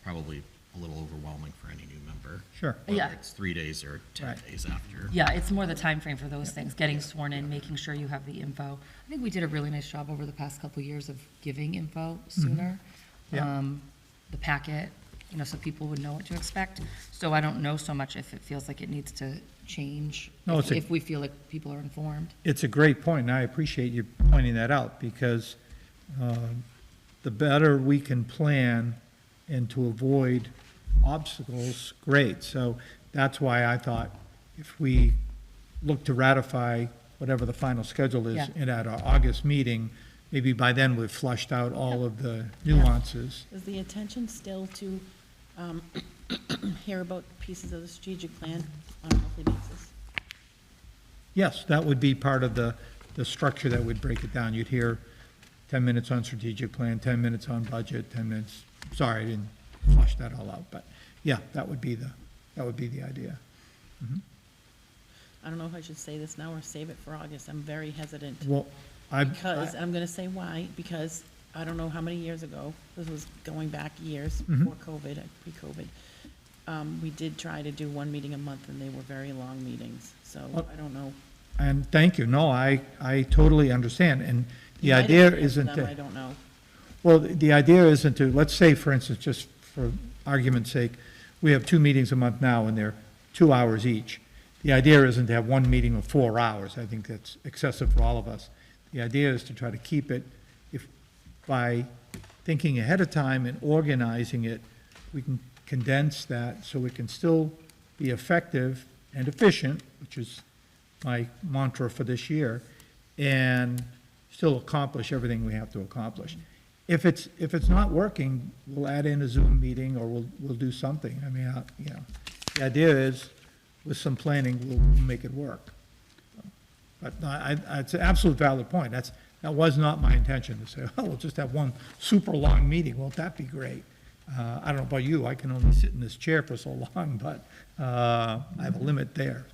probably a little overwhelming for any new member. Sure. Yeah. Whether it's 3 days or 10 Right. days after. Yeah, it's more the time frame for those things, getting sworn in, making sure you have the info. I think we did a really nice job over the past couple of years of giving info sooner. Yeah. The packet, you know, so people would know what to expect. So I don't know so much if it feels like it needs to change, No, if we feel like people are informed. It's a great point, and I appreciate you pointing that out, because the better we can plan and to avoid obstacles, great. So that's why I thought if we look to ratify whatever the final schedule is Yeah. and at our August meeting, maybe by then we've flushed out all of the nuances. Is the intention still to hear about pieces of the strategic plan on a monthly basis? Yes, that would be part of the structure that would break it down. You'd hear 10 minutes on strategic plan, 10 minutes on budget, 10 minutes, sorry, I didn't flush that all out, but yeah, that would be the idea. I don't know if I should say this now or save it for August. I'm very hesitant. Well, Because, and I'm gonna say why, because I don't know how many years ago, this was going back years before COVID, pre-COVID. We did try to do one meeting a month and they were very long meetings, so I don't know. And thank you, no, I totally understand, and the You might idea have isn't them, I to, don't know. well, the idea isn't to, let's say, for instance, just for argument's sake, we have 2 meetings a month now, and they're 2 hours each. The idea isn't to have one meeting of 4 hours, I think that's excessive for all of us. The idea is to try to keep it, by thinking ahead of time and organizing it, we can condense that so it can still be effective and efficient, which is my mantra for this year, and still accomplish everything we have to accomplish. If it's not working, we'll add in a Zoom meeting or we'll do something. I mean, you know, the idea is with some planning, we'll make it work. But no, it's an absolute valid point. That was not my intention to say, oh, we'll just have one super long meeting. Won't that be great? I don't know about you, I can only sit in this chair for so long, but I have a limit there.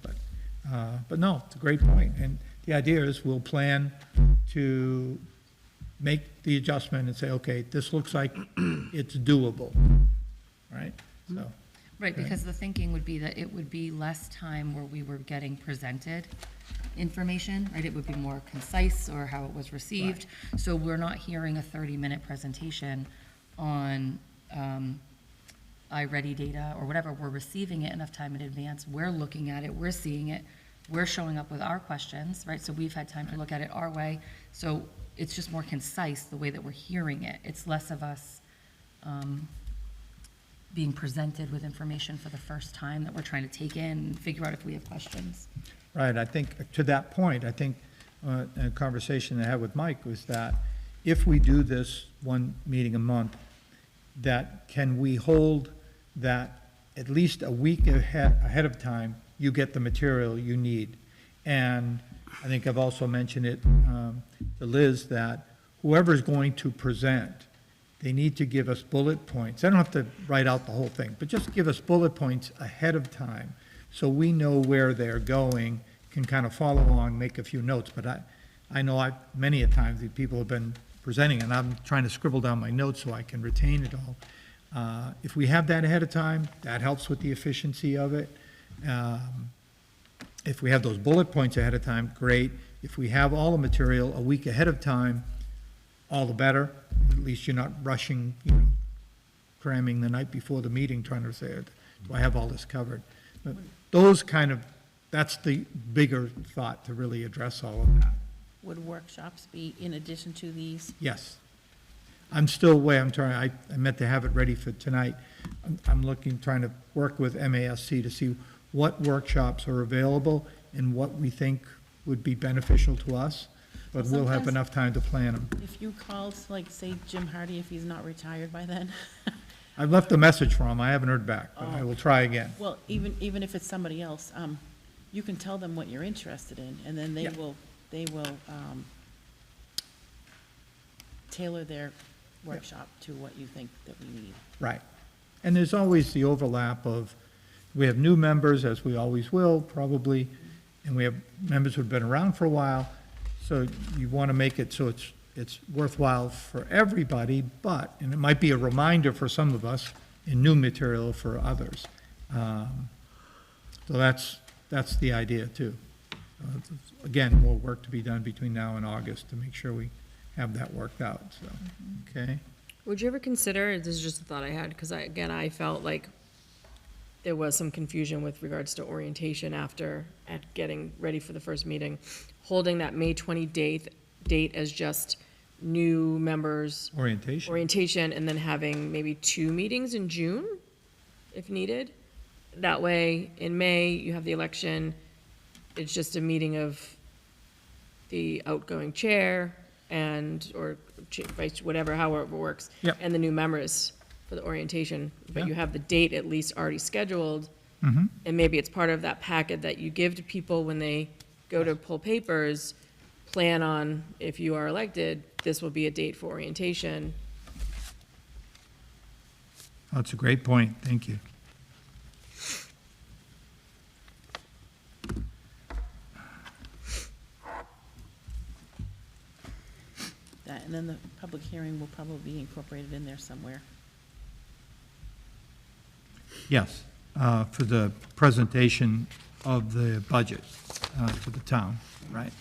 But no, it's a great point. And the idea is we'll plan to make the adjustment and say, okay, this looks like it's doable, right? So, Right, okay. because the thinking would be that it would be less time where we were getting presented information, right? It would be more concise or how it was received. So we're not hearing a 30-minute presentation on iReady data or whatever. We're receiving it enough time in advance. We're looking at it, we're seeing it, we're showing up with our questions, right? So we've had time to look at it our way. So it's just more concise the way that we're hearing it. It's less of us being presented with information for the first time that we're trying to take in and figure out if we have questions. right, I think, to that point, I think a conversation I had with Mike was that if we do this one meeting a month, that can we hold that at least a week ahead of time, you get the material you need. And I think I've also mentioned it to Liz, that whoever's going to present, they need to give us bullet points. They don't have to write out the whole thing, but just give us bullet points ahead of time so we know where they're going, can kind of follow along, make a few notes. But I know many a times the people have been presenting, and I'm trying to scribble down my notes so I can retain it all. If we have that ahead of time, that helps with the efficiency of it. If we have those bullet points ahead of time, great. If we have all the material a week ahead of time, all the better. At least you're not rushing, cramming the night before the meeting, trying to say, do I have all this covered? But that's the bigger thought, to really address all of that. Would workshops be in addition to these? Yes. I'm still I meant to have it ready for tonight. I'm trying to work with MASC to see what workshops are available and what we think would be beneficial to us, but we'll have Sometimes- enough time to plan them. If you called, like, say Jim Hardy, if he's not retired by then, I've left a message for him, I haven't heard back, but I will try again. well, even if it's somebody else, you can tell them what you're interested in, and then Yeah. they will tailor their workshop to what you think that we need. Right. And there's always the overlap of, we have new members, as we always will, probably, and we have members who've been around for a while, so you want to make it so it's worthwhile for everybody, but, and it might be a reminder for some of us, and new material for others. So that's the idea, too. Again, more work to be done between now and August to make sure we have that worked out, so, okay? Would you ever consider, this is just a thought I had, because I felt like there was some confusion with regards to orientation after, at getting ready for the first meeting, holding that May 20th date as just new members orientation, and then having maybe 2 meetings in June, if needed. That way, in May, you have the election, it's just a meeting of the outgoing chair and, or vice, whatever, however it works. Yep. And the new members for the orientation, but Yeah. you have the date at least already scheduled. Mhm. And maybe it's part of that packet that you give to people when they go to pull papers, plan on, if you are elected, this will be a date for orientation. That's a great point, thank you. That, and then the public hearing will probably be incorporated in there somewhere. Yes, for the presentation of the budget to the town, right?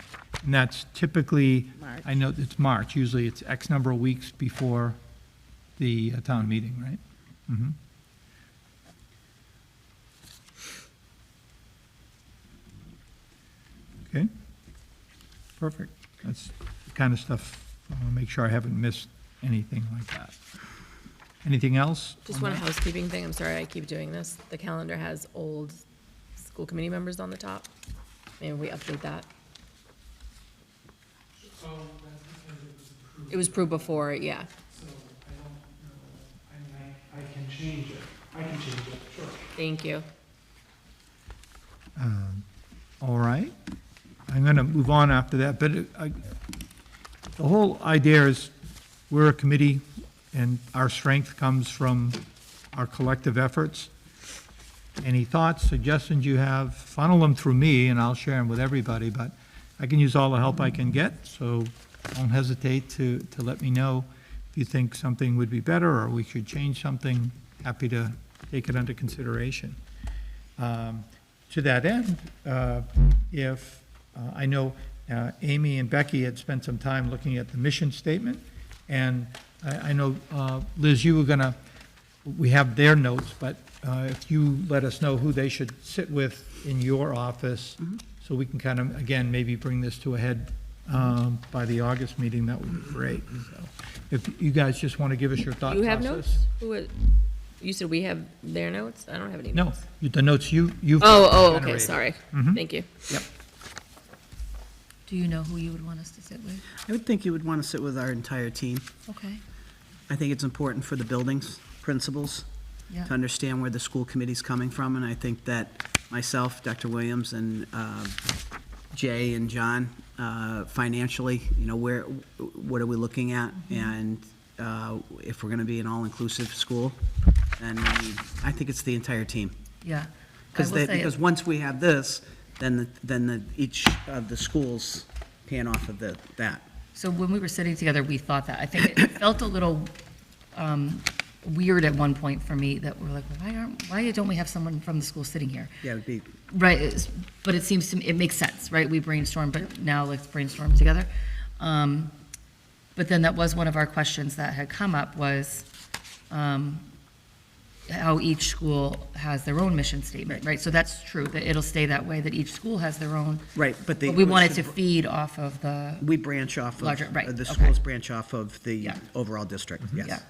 And that's typically, I know it's March, usually it's X number of weeks before the town meeting, right? Mhm. Okay, perfect. That's the kind of stuff, I want to make sure I haven't missed anything like that. Anything else? Just on one that? housekeeping thing, I'm sorry I keep doing this. The calendar has old school committee members on the top. Maybe we update that. It was approved before, yeah. So I don't know, I mean, I can change it. I can change it, sure. Thank you. All right. I'm going to move on after that, but the whole idea is we're a committee, and our strength comes from our collective efforts. Any thoughts, suggestions you have, funnel them through me, and I'll share them with everybody, but I can use all the help I can get, so don't hesitate to let me know if you think something would be better, or we should change something. Happy to take it under consideration. To that end, if, I know Amy and Becky had spent some time looking at the mission statement, and I know, Liz, you were gonna, we have their notes, but if you let us know who they should sit with in your office, so we can kind of, again, maybe bring this to a head by the August meeting, that would be great. So, if you guys just want to give us your thought Do you process. have notes? You said we have their notes? I don't have any No, notes. the notes you've Oh, okay, generated. sorry. Mhm. Thank you. Yep. Do you know who you would want us to sit with? I would think you would want to sit with our entire team. Okay, I think it's important for the buildings principals yeah. to understand where the school committee's coming from, and I think that myself, Dr. Williams, and Jay and John, financially, you know, what are we looking at? And if we're going to be an all-inclusive school, then I think it's the entire team. Yeah. I will say- Because once we have this, then each of the schools pan off of that. So when we were sitting together, we thought that, I think it felt a little weird at one point for me, that we're like, why don't we have someone from the school sitting here? Yeah, it would be, Right, but it seems to me, it makes sense, right? We brainstorm, but now let's brainstorm together. But then that was one of our questions that had come up, was how each school has their own mission statement, right? So that's true, that it'll stay that way, that each school has their own. right, but But we wanted to feed off of the, We branch off Larger, of, right, the okay. schools branch off of the Yeah. overall district, yes. yeah.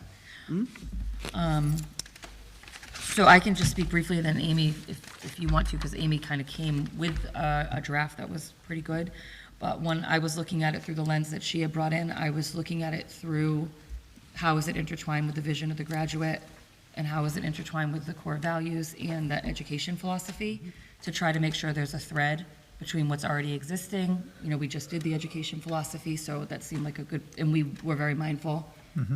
So I can just speak briefly, then Amy, if you want to, because Amy kind of came with a draft that was pretty good. But when I was looking at it through the lens that she had brought in, I was looking at it through how is it intertwined with the vision of the graduate, and how is it intertwined with the core values and the education philosophy, to try to make sure there's a thread between what's already existing. You know, we just did the education philosophy, so that seemed like a good, and we were very mindful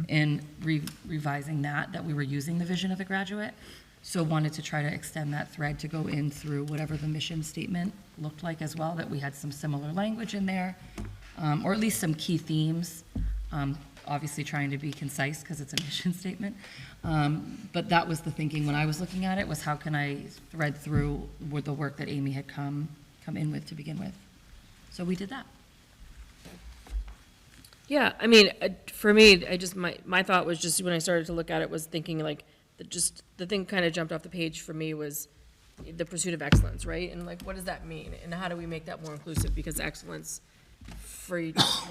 in revising that we were using the vision of the graduate. So wanted to try to extend that thread to go in through whatever the mission statement looked like as well, that we had some similar language in there, or at least some key themes. Obviously trying to be concise because it's a mission statement. But that was the thinking when I was looking at it, was how can I thread through with the work that Amy had come in with to begin with. So we did that. Yeah, I mean, for me, my thought was just, when I started to look at it, was thinking like, the thing kind of jumped off the page for me was the pursuit of excellence, right? And like, what does that mean? And how do we make that more inclusive? Because excellence for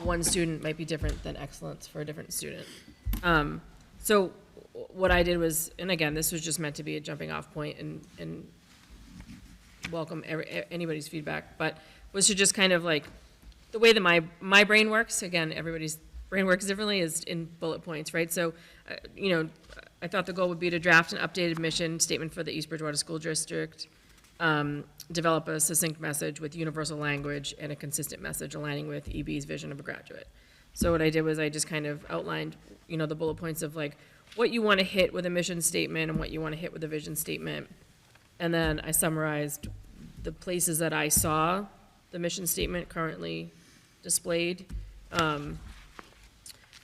one student might be different than excellence for a different student. So what I did was, and again, this was just meant to be a jumping off point and welcome anybody's feedback, but was to just kind of like, the way that my brain works, again, everybody's brain works differently, is in bullet points, right? So, I thought the goal would be to draft an updated mission statement for the East Bridgewater School District, develop a succinct message with universal language and a consistent message aligning with EB's vision of a graduate. So what I did was I just kind of outlined, the bullet points of like what you want to hit with a mission statement and what you want to hit with a vision statement. And then I summarized the places that I saw the mission statement currently displayed.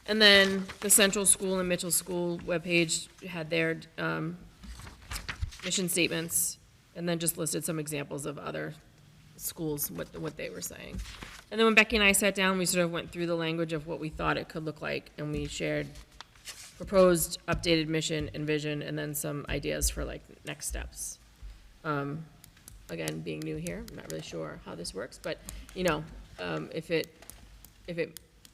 And then the Central School and Mitchell School webpage had their mission statements, and then just listed some examples of other schools, what they were saying. And then when Becky and I sat down, we sort of went through the language of what we thought it could look like, and we shared proposed updated mission and vision, and then some ideas for like next steps. Again, being new here, I'm not really sure how this works, but if it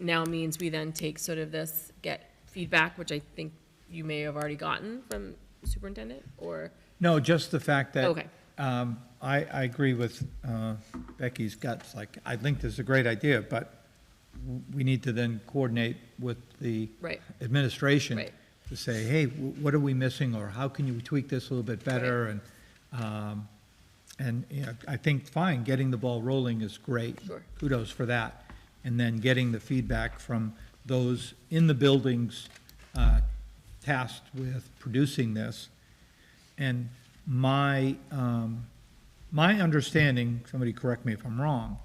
now means we then take sort of this, get feedback, which I think you may have already gotten from the superintendent, or? No, just the fact that. Okay. I agree with Becky's guts. Like, I think this is a great idea, but we need to then coordinate with the Right. administration Right. to say, hey, what are we missing, or how can you tweak this a little bit better? And I think, fine, getting the ball rolling is great. Sure. Kudos for that. And then getting the feedback from those in the buildings tasked with producing this. And my understanding, somebody correct me if I'm wrong,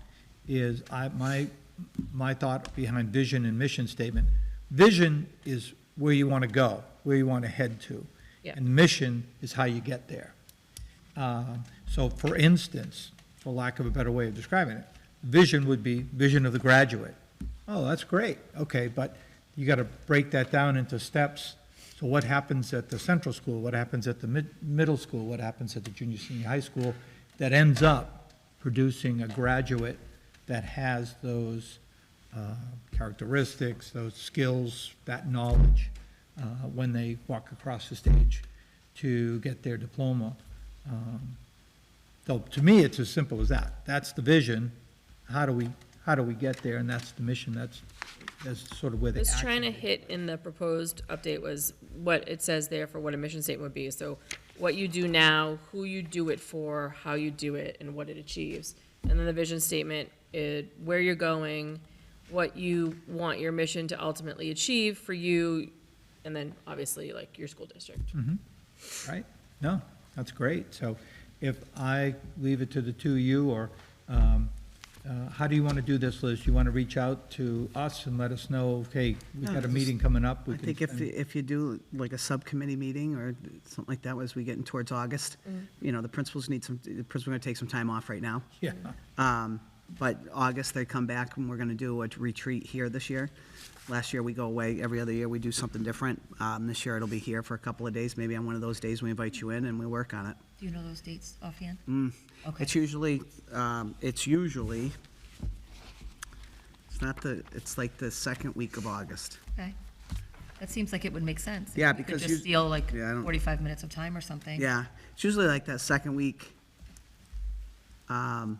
is my thought behind vision and mission statement. Vision is where you want to go, where you want to head to. Yeah. And mission is how you get there. So for instance, for lack of a better way of describing it, vision would be vision of the graduate. Oh, that's great. Okay, but you got to break that down into steps. So what happens at the central school? What happens at the middle school? What happens at the junior, senior high school that ends up producing a graduate that has those characteristics, those skills, that knowledge when they walk across the stage to get their diploma. So to me, it's as simple as that. That's the vision. How do we get there? And that's the mission. That's sort of where the Was action trying to is. hit in the proposed update was what it says there for what a mission statement would be. So what you do now, who you do it for, how you do it, and what it achieves. And then the vision statement, where you're going, what you want your mission to ultimately achieve for you, and then obviously like your school district. Right? No, that's great. So if I leave it to the two of you, or how do you want to do this, Liz? You want to reach out to us and let us know, okay, we've got a meeting coming up? we I can think spend- if you do like a subcommittee meeting or something like that, as we get in towards August, the principals going to take some time off right now. Yeah, But August, they come back and we're going to do a retreat here this year. Last year, we go away. Every other year, we do something different. This year, it'll be here for a couple of days. Maybe on one of those days, we invite you in and we work on it. Do you know those dates offhand? Okay. It's usually, it's like the second week of August. Okay. That seems like it would make sense. If Yeah, we could because just you- steal like Yeah, I don't- 45 minutes of time or something. Yeah, it's usually like that second week. No,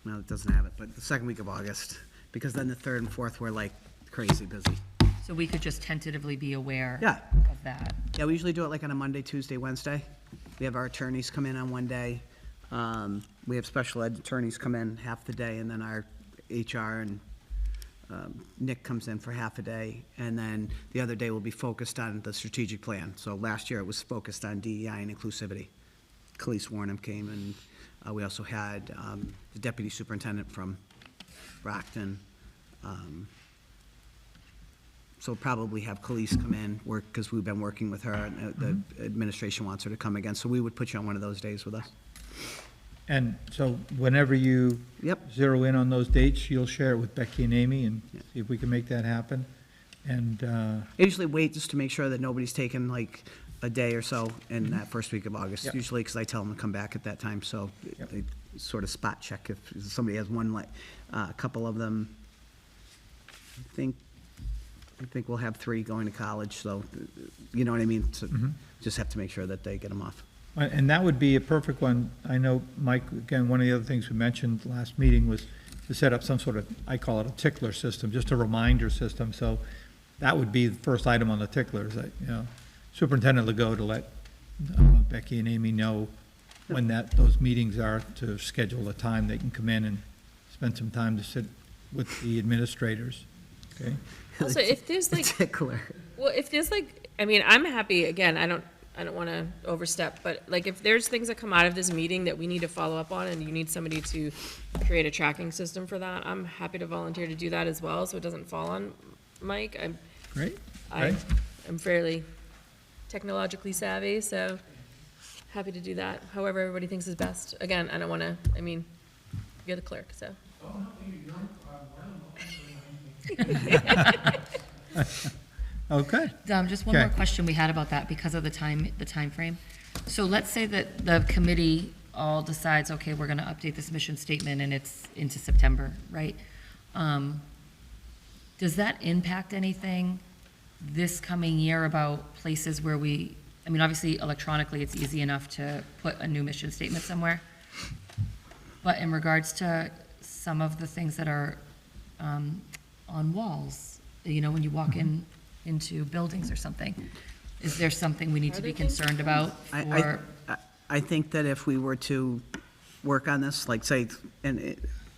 it doesn't have it, but the second week of August, because then the third and fourth were like crazy busy. So we could just tentatively be aware Yeah. of that. Yeah, we usually do it like on a Monday, Tuesday, Wednesday. We have our attorneys come in on one day. We have special ed attorneys come in half the day, and then our HR and Nick comes in for half a day. And then the other day will be focused on the strategic plan. So last year it was focused on DEI and inclusivity. Khalees Warnham came, and we also had the deputy superintendent from Brockton. So probably have Khalees come in, work, because we've been working with her, and the administration wants her to come again. So we would put you on one of those days with us. And so whenever you Yep. zero in on those dates, you'll share it with Becky and Amy and see if we can make that happen. And, I usually wait just to make sure that nobody's taken like a day or so in that first week of August, Yep. usually because I tell them to come back at that time, so Yep. they sort of spot check if somebody has one, like, a couple of them. I think we'll have 3 going to college, so, you know what I mean? So just have to make sure that they get them off. and that would be a perfect one. I know, Mike, again, one of the other things we mentioned last meeting was to set up some sort of, I call it a tickler system, just a reminder system. So that would be the first item on the tickler, is that, you know, Superintendent Legault to let Becky and Amy know when those meetings are, to schedule a time they can come in and spend some time to sit with the administrators, okay? Also, if there's like, Tickler. well, if there's like, I mean, I'm happy, again, I don't want to overstep, but like if there's things that come out of this meeting that we need to follow up on and you need somebody to create a tracking system for that, I'm happy to volunteer to do that as well, so it doesn't fall on Mike. Great, I'm fairly technologically savvy, so happy to do that, however everybody thinks is best. Again, I don't want to, I mean, you're the clerk, so. Okay. Just one more Okay. question we had about that because of the time frame. So let's say that the committee all decides, okay, we're gonna update this mission statement and it's into September, right? Does that impact anything this coming year about places where I mean, obviously electronically, it's easy enough to put a new mission statement somewhere. But in regards to some of the things that are on walls, you know, when you walk into buildings or something, is there something we need to be concerned about for? I think that if we were to work on this, like say, I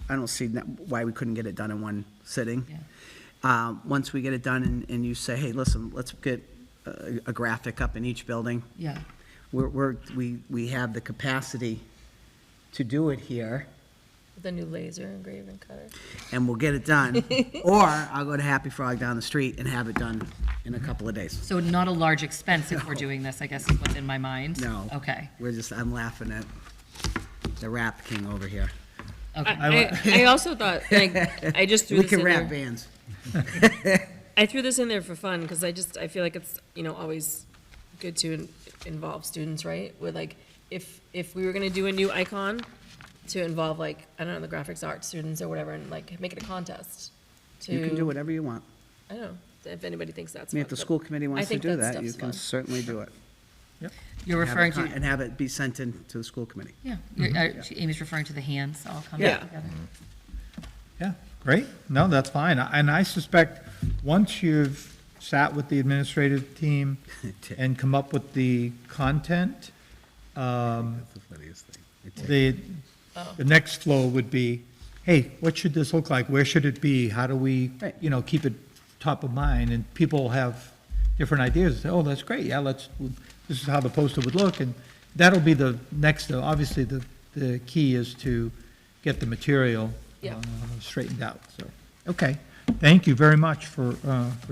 don't see why we couldn't get it done in one sitting. Yeah. Once we get it done and you say, hey, listen, let's get a graphic up in each building. Yeah, We have the capacity to do it here, The new laser engraving cutter. and we'll get it done. Or I'll go to Happy Frog down the street and have it done in a couple of days. so not a large expense if we're doing this, I guess is what's in my mind. No. Okay, I'm laughing at the rap king over here. okay. I also thought, like, I just threw We this can in rap there. bands. I threw this in there for fun, because I feel like it's, always good to involve students, right? With like, if we were gonna do a new icon, to involve like, I don't know, the graphics art students or whatever, and like, make it a contest. You can do to- whatever you want. I don't know, if anybody thinks that's. I mean, if fun, the but school committee I wants to think do that that, you stuff's can fun. certainly do it. You're referring to, And have it be sent in to the school committee. yeah, Amy's referring to the hands all coming Yeah. together. Yeah, great. No, that's fine. And I suspect, once you've sat with the administrative team and come up with the content, That's the funniest thing. the next flow would be, hey, what should this look like? Where should it be? How do we, Right. keep it top of mind? And people have different ideas. Say, oh, that's great. Yeah, this is how the poster would look. And that'll be the next, obviously, the key is to get the material Yeah. straightened out. So, okay. Thank you very much for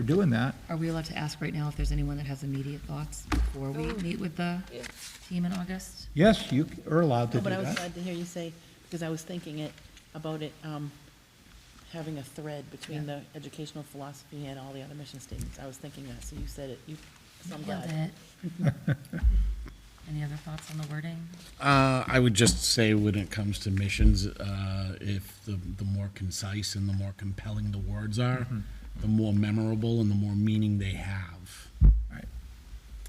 doing that. Are we allowed to ask right now if there's anyone that has immediate thoughts before we meet with the Yeah. team in August? Yes, you are allowed to No, do but I was that. glad to hear you say, because I was thinking about it, having a thread between the educational philosophy and all the other mission statements. I was thinking that, so you said it, so I'm Nailed glad. it. Any other thoughts on the wording? I would just say when it comes to missions, if the more concise and the more compelling the words are, the more memorable and the more meaning they have.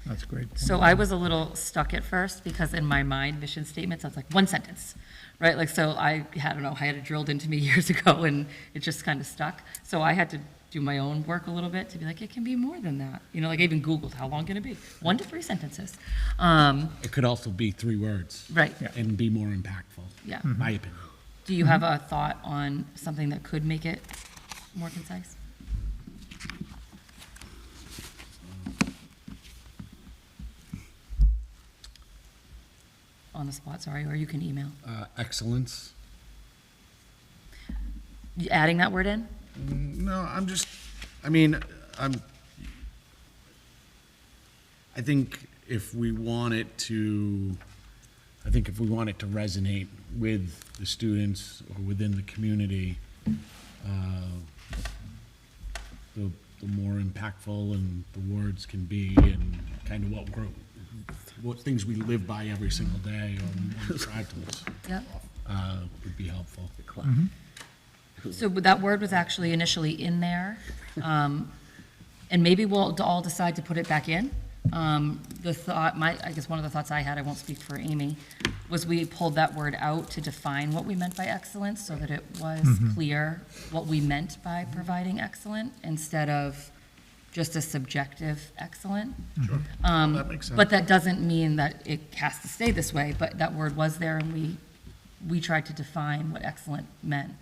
That's great. So I was a little stuck at first because in my mind, mission statements, I was like, one sentence, right? Like, so I don't know, I had it drilled into me years ago and it just kind of stuck. So I had to do my own work a little bit to be like, it can be more than that. You know, like I even Googled, how long can it be? 1 to 3 sentences. It could also be 3 words. Right. And be more impactful. Yeah. My opinion. Do you have a thought on something that could make it more concise? On the spot, sorry, or you can email. Excellence. You adding that word in? No, I think if we want it to resonate with the students or within the community, the more impactful and the words can be, and kind of what things we live by every single day or strive towards, Yep. would be helpful. So that word was actually initially in there, and maybe we'll all decide to put it back in. The thought, I guess one of the thoughts I had, I won't speak for Amy, was we pulled that word out to define what we meant by excellence so that it was clear what we meant by providing excellent instead of just a subjective excellent. Sure. That makes sense. But that doesn't mean that it has to stay this way, but that word was there and we tried to define what excellent meant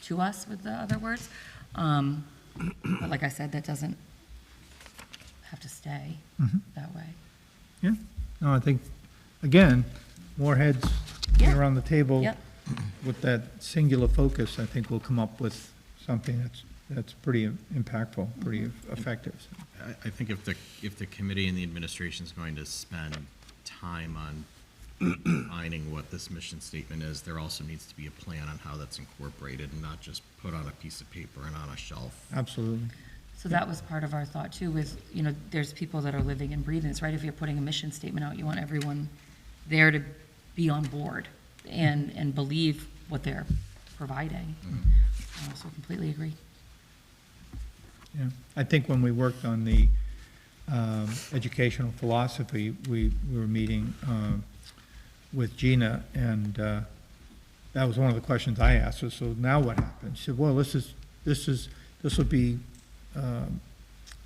to us with the other words. But like I said, that doesn't have to stay that way. Yeah, no, I think, again, more heads Yeah. around the table Yep. with that singular focus, I think we'll come up with something that's pretty impactful, pretty effective. I think if the committee and the administration is going to spend time on defining what this mission statement is, there also needs to be a plan on how that's incorporated and not just put on a piece of paper and on a shelf. Absolutely. So that was part of our thought too, is, you know, there's people that are living and breathing this, right? If you're putting a mission statement out, you want everyone there to be on board and believe what they're providing. So completely agree. Yeah, I think when we worked on the educational philosophy, we were meeting with Gina, and that was one of the questions I asked her. So now what happens? She said, "Well, this will be a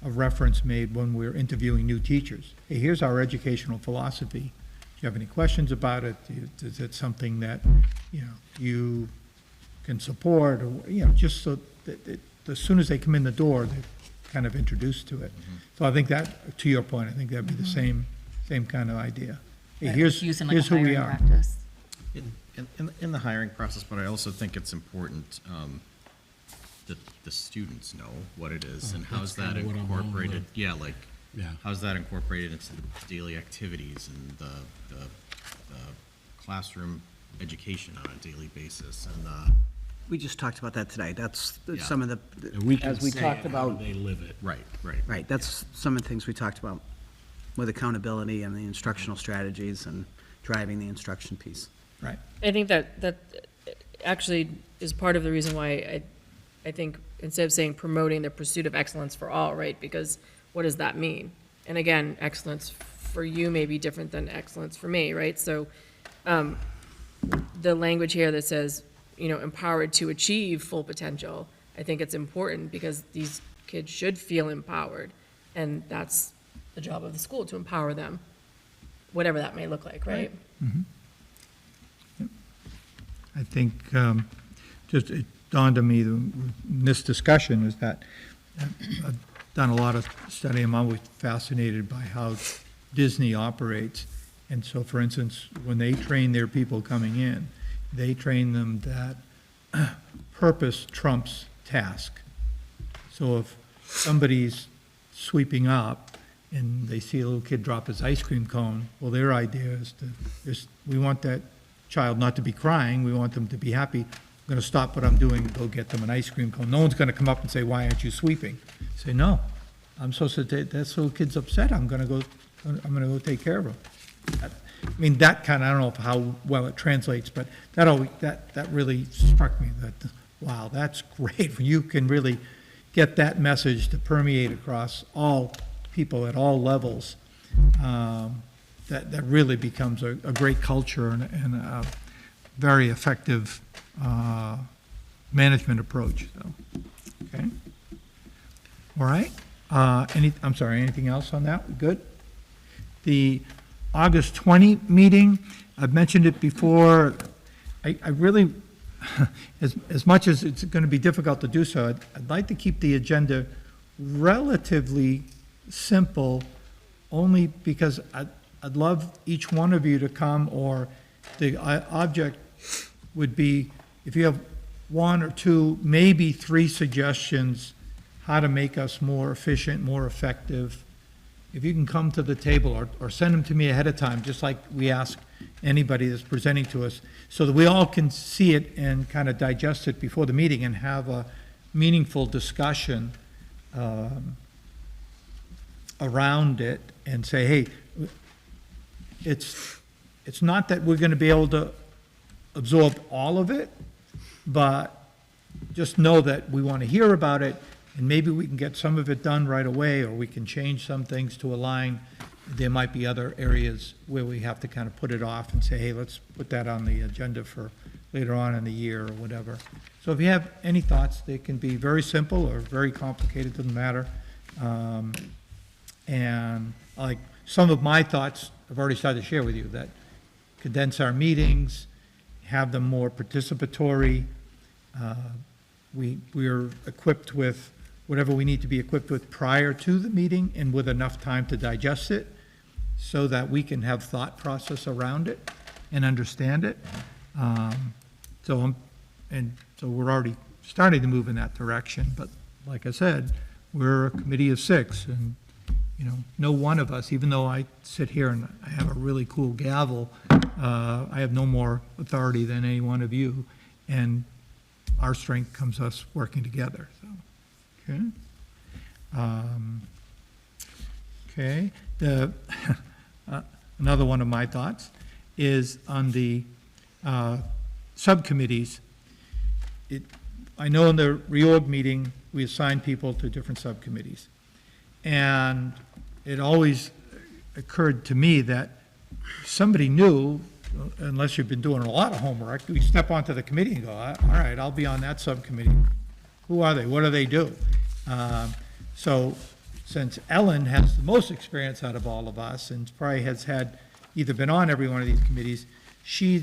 reference made when we're interviewing new teachers. Hey, here's our educational philosophy. Do you have any questions about it? Is it something that you can support, or just so that as soon as they come in the door, they're kind of introduced to it." So I think that, to your point, I think that'd be the same kind of idea. Hey, here's Using like a who we hiring are. practice. In the hiring process, but I also think it's important that the students know what it is and how's that kinda what I'm going incorporated. with. Yeah, like, Yeah. how's that incorporated into the daily activities and the classroom education on a daily basis, and We just talked about that today. That's Yeah. some of And we the, can as we say talked it, how about, do they live it. right. right, that's some of the things we talked about with accountability and the instructional strategies and driving the instruction piece. Right. I think that actually is part of the reason why I think instead of saying promoting the pursuit of excellence for all, right? Because what does that mean? And again, excellence for you may be different than excellence for me, right? So the language here that says, empowered to achieve full potential, I think it's important because these kids should feel empowered. And that's the job of the school, to empower them, whatever that may look like, right? I think just it dawned on me in this discussion is that I've done a lot of study. I'm always fascinated by how Disney operates. And so, for instance, when they train their people coming in, they train them that purpose trumps task. So if somebody's sweeping up and they see a little kid drop his ice cream cone, well, their idea is we want that child not to be crying, we want them to be happy. I'm going to stop what I'm doing and go get them an ice cream cone. No one's going to come up and say, "Why aren't you sweeping?" Say, "No, I'm supposed to take, that little kid's upset, I'm going to go take care of him." I mean, that kind of, I don't know how well it translates, but that really struck me, that, wow, that's great. You can really, get that message to permeate across all people at all levels, that really becomes a great culture and a very effective management approach, so, okay? All right, I'm sorry, anything else on that? We good? The August 20 meeting, I've mentioned it before, I really, as much as it's going to be difficult to do so, I'd like to keep the agenda relatively simple, only because I'd love each one of you to come, or the object would be, if you have one or two, maybe three suggestions how to make us more efficient, more effective, if you can come to the table or send them to me ahead of time, just like we ask anybody that's presenting to us, so that we all can see it and kind of digest it before the meeting and have a meaningful discussion around it, and say, hey, it's not that we're going to be able to absorb all of it, but just know that we want to hear about it, and maybe we can get some of it done right away, or we can change some things to align. There might be other areas where we have to kind of put it off and say, hey, let's put that on the agenda for later on in the year or whatever. So if you have any thoughts, they can be very simple or very complicated, doesn't matter. And like some of my thoughts, I've already started to share with you, that condense our meetings, have them more participatory. We're equipped with whatever we need to be equipped with prior to the meeting, and with enough time to digest it, so that we can have thought process around it and understand it. So we're already starting to move in that direction. But like I said, we're a committee of 6, and no one of us, even though I sit here and I have a really cool gavel, I have no more authority than any one of you, and our strength comes us working together. So, okay. Another one of my thoughts is on the subcommittees. I know in the reorg meeting we assign people to different subcommittees, and it always occurred to me that somebody new, unless you've been doing a lot of homework, we step onto the committee and go, all right, I'll be on that subcommittee. Who are they? What do they do? So since Ellen has the most experience out of all of us, and probably has had either been on every one of these committees, we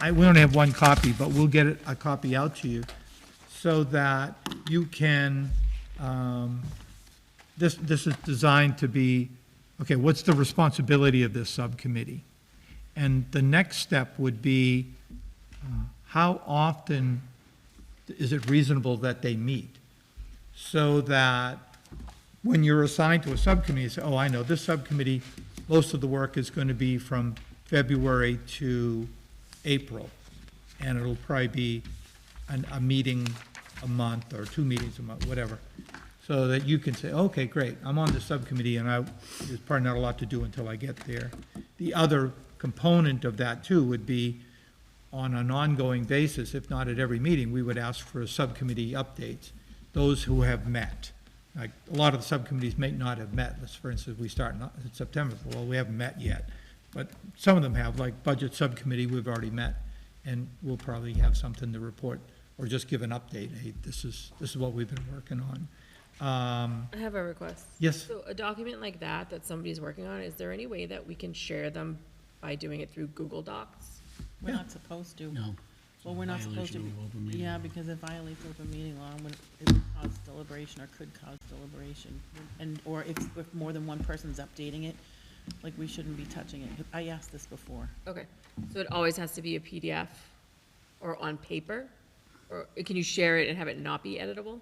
only have one copy, but we'll get a copy out to you so that you can, this is designed to be, okay, what's the responsibility of this subcommittee? And the next step would be, how often is it reasonable that they meet? So that when you're assigned to a subcommittee, you say, oh, I know, this subcommittee, most of the work is going to be from February to April. And it'll probably be a meeting a month, or 2 meetings a month, whatever. So that you can say, okay, great, I'm on the subcommittee, and there's probably not a lot to do until I get there. The other component of that, too, would be on an ongoing basis, if not at every meeting, we would ask for subcommittee updates, those who have met. Like, a lot of the subcommittees may not have met. Let's, for instance, we start in September, well, we haven't met yet. But some of them have, like Budget Subcommittee, we've already met, and we'll probably have something to report, or just give an update, hey, this is what we've been working on. I have a request. Yes. So a document like that somebody's working on, is there any way that we can share them by doing it through Google Docs? We're not supposed to. No. Well, we're not supposed to. Violation of open meeting Yeah, law. because it violates open meeting law, when it would cause deliberation or could cause deliberation. Or if more than one person's updating it, like, we shouldn't be touching it. I asked this before. Okay, so it always has to be a PDF or on paper? Or can you share it and have it not be editable?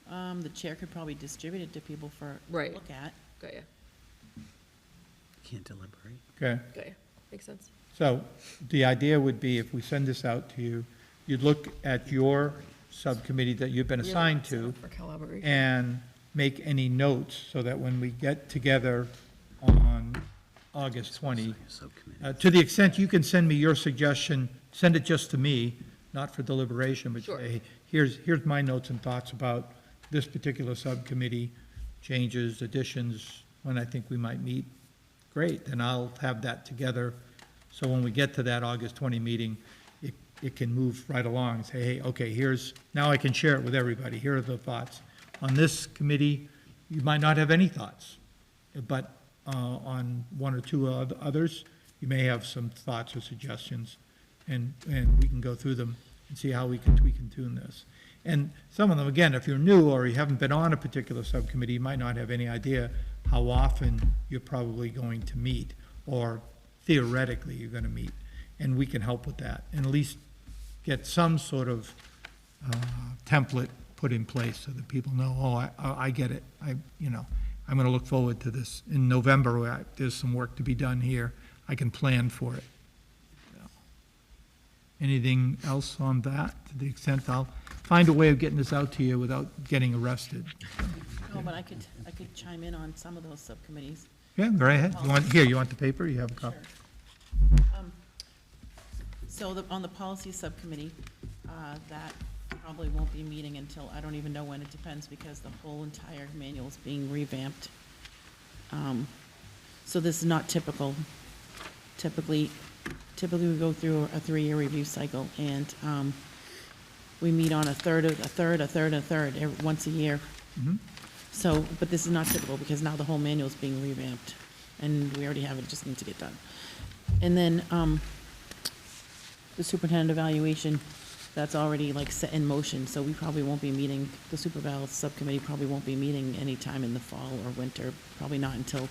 The chair could probably distribute it to people for Right. look at. Got ya, Can't deliberate. Okay. got ya, makes sense. So the idea would be, if we send this out to you, you'd look at your subcommittee that you've been assigned to For collaboration. and make any notes, so that when we get together on August 20, Subcommittee. to the extent you can send me your suggestion, send it just to me, not for deliberation, but Sure. say, here's my notes and thoughts about this particular subcommittee, changes, additions, when I think we might meet, great, then I'll have that together. So when we get to that August 20 meeting, it can move right along and say, hey, okay, now I can share it with everybody. Here are the thoughts. On this committee, you might not have any thoughts, but on one or two others, you may have some thoughts or suggestions, and we can go through them and see how we can tweak and tune this. And some of them, again, if you're new or you haven't been on a particular subcommittee, you might not have any idea how often you're probably going to meet, or theoretically you're going to meet, and we can help with that, and at least get some sort of template put in place so that people know, oh, I get it. I'm going to look forward to this. In November, there's some work to be done here. I can plan for it. Anything else on that? To the extent I'll find a way of getting this out to you without getting arrested. No, but I could chime in on some of those subcommittees. Yeah, go right ahead. You want the paper? You have a copy? So on the policy subcommittee, that probably won't be meeting until, I don't even know when, it depends, because the whole entire manual is being revamped. So this is not typical. Typically we go through a 3-year review cycle, and we meet on a third, once a year. So, but this is not typical, because now the whole manual is being revamped, and we already have it, just needs to get done. And then, the superintendent evaluation, that's already like set in motion, so we probably won't be meeting, the superval subcommittee probably won't be meeting anytime in the fall or winter, probably not until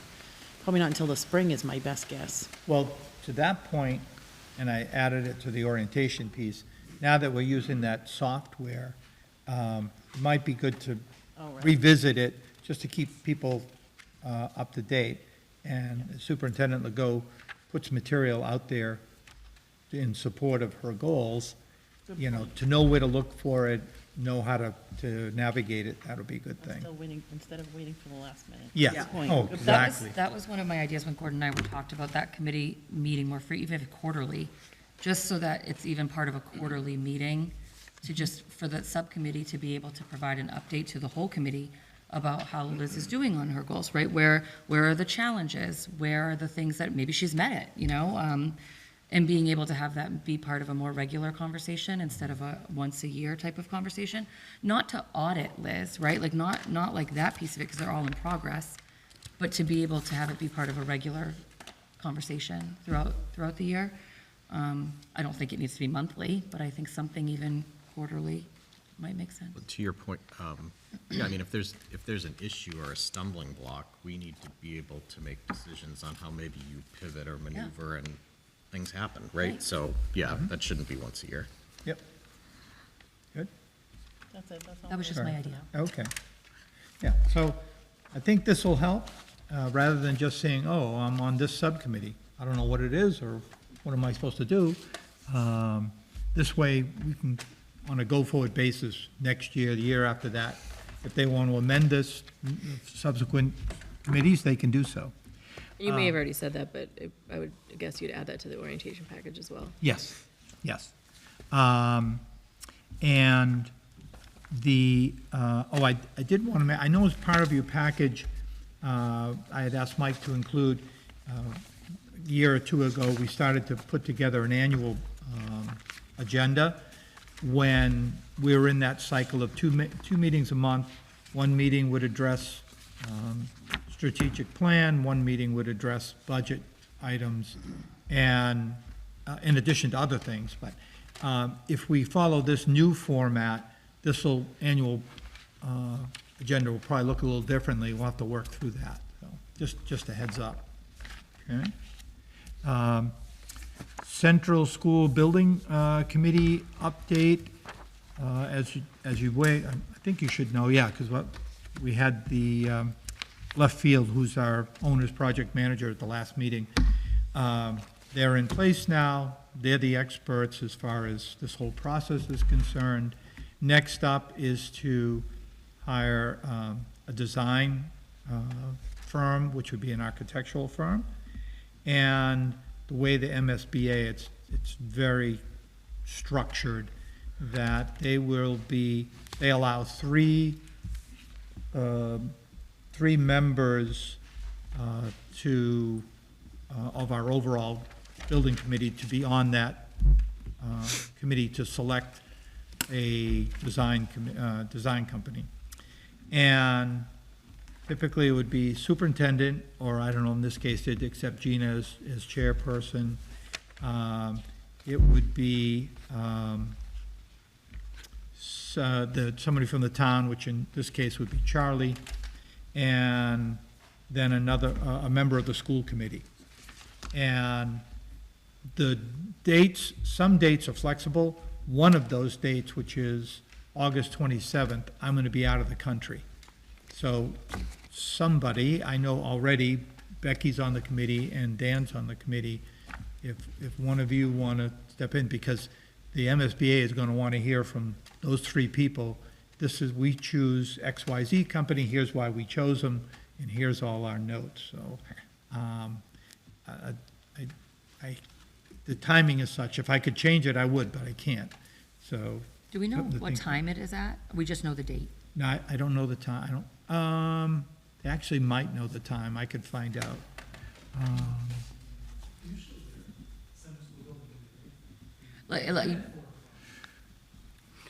the spring is my best guess. Well, to that point, and I added it to the orientation piece, now that we're using that software, it might be good to revisit it, just to keep people up to date. And Superintendent Legault puts material out there in support of her goals, to know where to look for it, know how to navigate it, that'll be a good thing. Still waiting, instead of waiting for the last minute. Yeah, Point. oh, exactly. That was one of my ideas when Gordon and I were talked about that committee meeting more even if it's quarterly, just so that it's even part of a quarterly meeting, for the subcommittee to be able to provide an update to the whole committee about how Liz is doing on her goals, right? Where are the challenges? Where are the things that maybe she's met it, and being able to have that be part of a more regular conversation instead of a once a year type of conversation. Not to audit Liz, right? Like not like that piece of it, because they're all in progress, but to be able to have it be part of a regular conversation throughout the year. I don't think it needs to be monthly, but I think something even quarterly might make sense. To your point, yeah, I mean, if there's an issue or a stumbling block, we need to be able to make decisions on how maybe you pivot or maneuver, and things happen, right? Right. So, yeah, that shouldn't be once a year. Yep. Good? That's it, that's all. That was just my idea. Okay. Yeah, so I think this will help, rather than just saying, oh, I'm on this subcommittee. I don't know what it is, or what am I supposed to do? This way, we can, on a go-forward basis, next year, the year after that, if they want to amend this, subsequent committees, they can do so. You may have already said that, but I would guess you'd add that to the orientation package as well. Yes, yes. And the, I did want to, I know as part of your package, I had asked Mike to include, a year or two ago, we started to put together an annual agenda when we were in that cycle of two meetings a month. One meeting would address strategic plan, one meeting would address budget items, and in addition to other things. But if we follow this new format, this annual agenda will probably look a little differently. We'll have to work through that. So just a heads up. Okay. Central School Building Committee update. As you wait, I think you should know, yeah, because we had the Left Field, who's our owner's project manager at the last meeting. They're in place now. They're the experts as far as this whole process is concerned. Next up is to hire a design firm, which would be an architectural firm. And the way the MSBA, it's very structured, that they allow 3 three members to, of our overall building committee to be on that committee to select a design company. And typically it would be superintendent, or I don't know, in this case, they'd accept Gina as chairperson. It would be somebody from the town, which in this case would be Charlie, and then a member of the school committee. And the dates, some dates are flexible. One of those dates, which is August 27th, I'm going to be out of the country. So somebody, I know already, Becky's on the committee and Dan's on the committee, if one of you want to step in, because the MSBA is going to want to hear from those three people. We choose XYZ company, here's why we chose them, and here's all our notes. So the timing is such, if I could change it, I would, but I can't. So. Do we know what time it is at? We just know the date. No, I don't know the time. They actually might know the time. I could find out.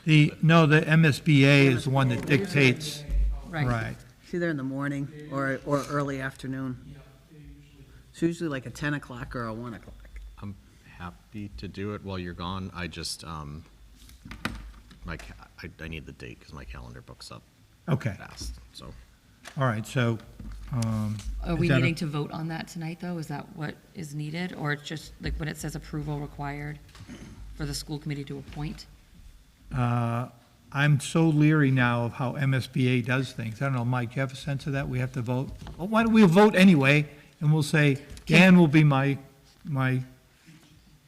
The MSBA is the one that dictates. Right. It's either in the morning or early afternoon. It's usually like a 10 o'clock or a 1 o'clock. I'm happy to do it while you're gone. I just, I need the date because my calendar books up Okay. fast, so. All right, so. Are we is that needing to vote on that tonight, though? Is that what is needed? Or it's just, like, when it says approval required for the school committee to appoint? I'm so leery now of how MSBA does things. I don't know, Mike, do you have a sense of that? We have to vote? Well, why don't we vote anyway, and we'll say, Dan will be my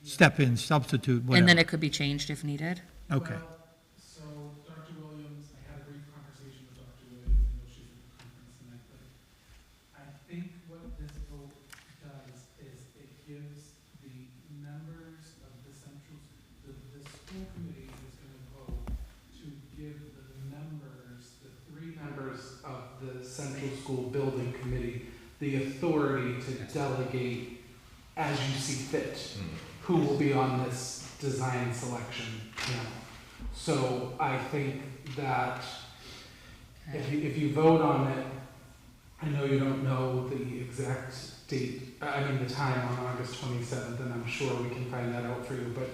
step-in substitute, whatever. And then it could be changed if needed? Okay. So, Dr. Williams, I had a brief conversation with Dr. Williams, I know she's at the conference tonight, but I think what this vote does is it gives the members of the the school committee is gonna vote to give the members, the three members of the central school building committee, the authority to delegate as you see fit, who will be on this design selection panel. So I think that if you vote on it, I know you don't know the exact date, the time on August 27th, and I'm sure we can find that out for you, but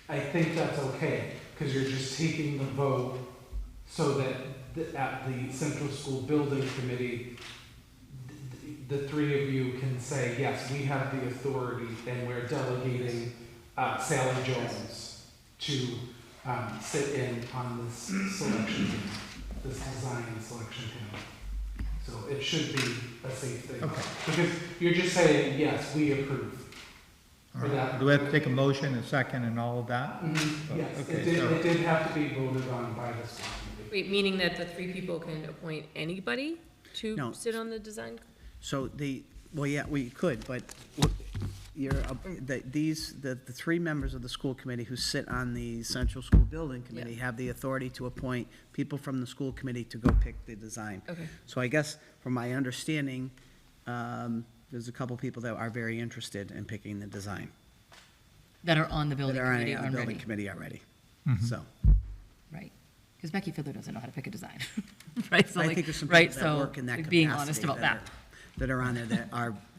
I think that's okay, because you're just taking the vote so that at the Central School Building Committee, the three of you can say, yes, we have the authority, and we're delegating Sally Jones to sit in on this selection, this design selection panel. So it should be a safe thing. Okay. Because you're just saying, yes, we approve. All right. Do we have to take a motion, a second, and all of that? Yes, Okay, it did have to be voted on by the school committee. Wait, meaning that the three people can appoint anybody to No. sit on the design? So well, yeah, we could, but the three members of the school committee who sit on the Central School Building Committee have the authority to appoint people from the school committee to go pick the design. Okay. So I guess, from my understanding, there's a couple people that are very interested in picking the design. That are on the That building are on committee the building already? committee already. Mm-hmm. So, Right. Because Becky Fiddler doesn't know how to pick a design. Right, so I like, think there's some right, people that so work in that capacity. being honest about that. That are on there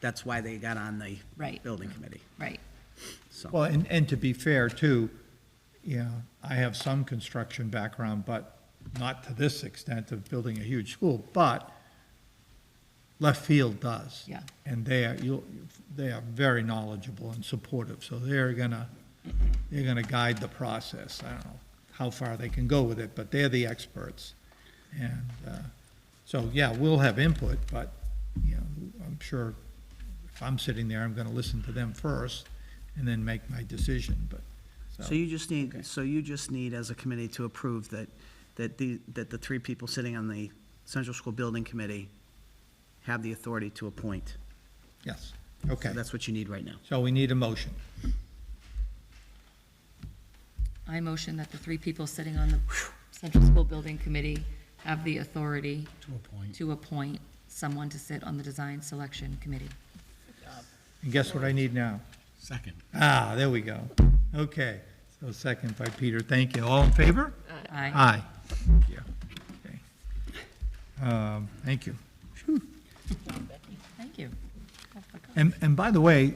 that's why they got on the Right. building committee, Right. so. Well, and to be fair, too, I have some construction background, but not to this extent of building a huge school, but left field does. Yeah. And they are very knowledgeable and supportive, so they're gonna guide the process. I don't know how far they can go with it, but they're the experts. And, so, yeah, we'll have input, but, I'm sure if I'm sitting there, I'm gonna listen to them first and then make my decision, but, So you just need, as a committee, to approve that the three people sitting on the Central School Building Committee have the authority to appoint. yes, okay. So that's what you need right now. So we need a motion. I motion that the three people sitting on the Central School Building Committee have the authority to appoint someone to sit on the design selection committee. And guess what I need now? Second. Ah, there we go. Okay, so second by Peter, thank you. All in favor? Aye. Aye. Thank you. Okay. Thank you. Phew. Thank you. And by the way,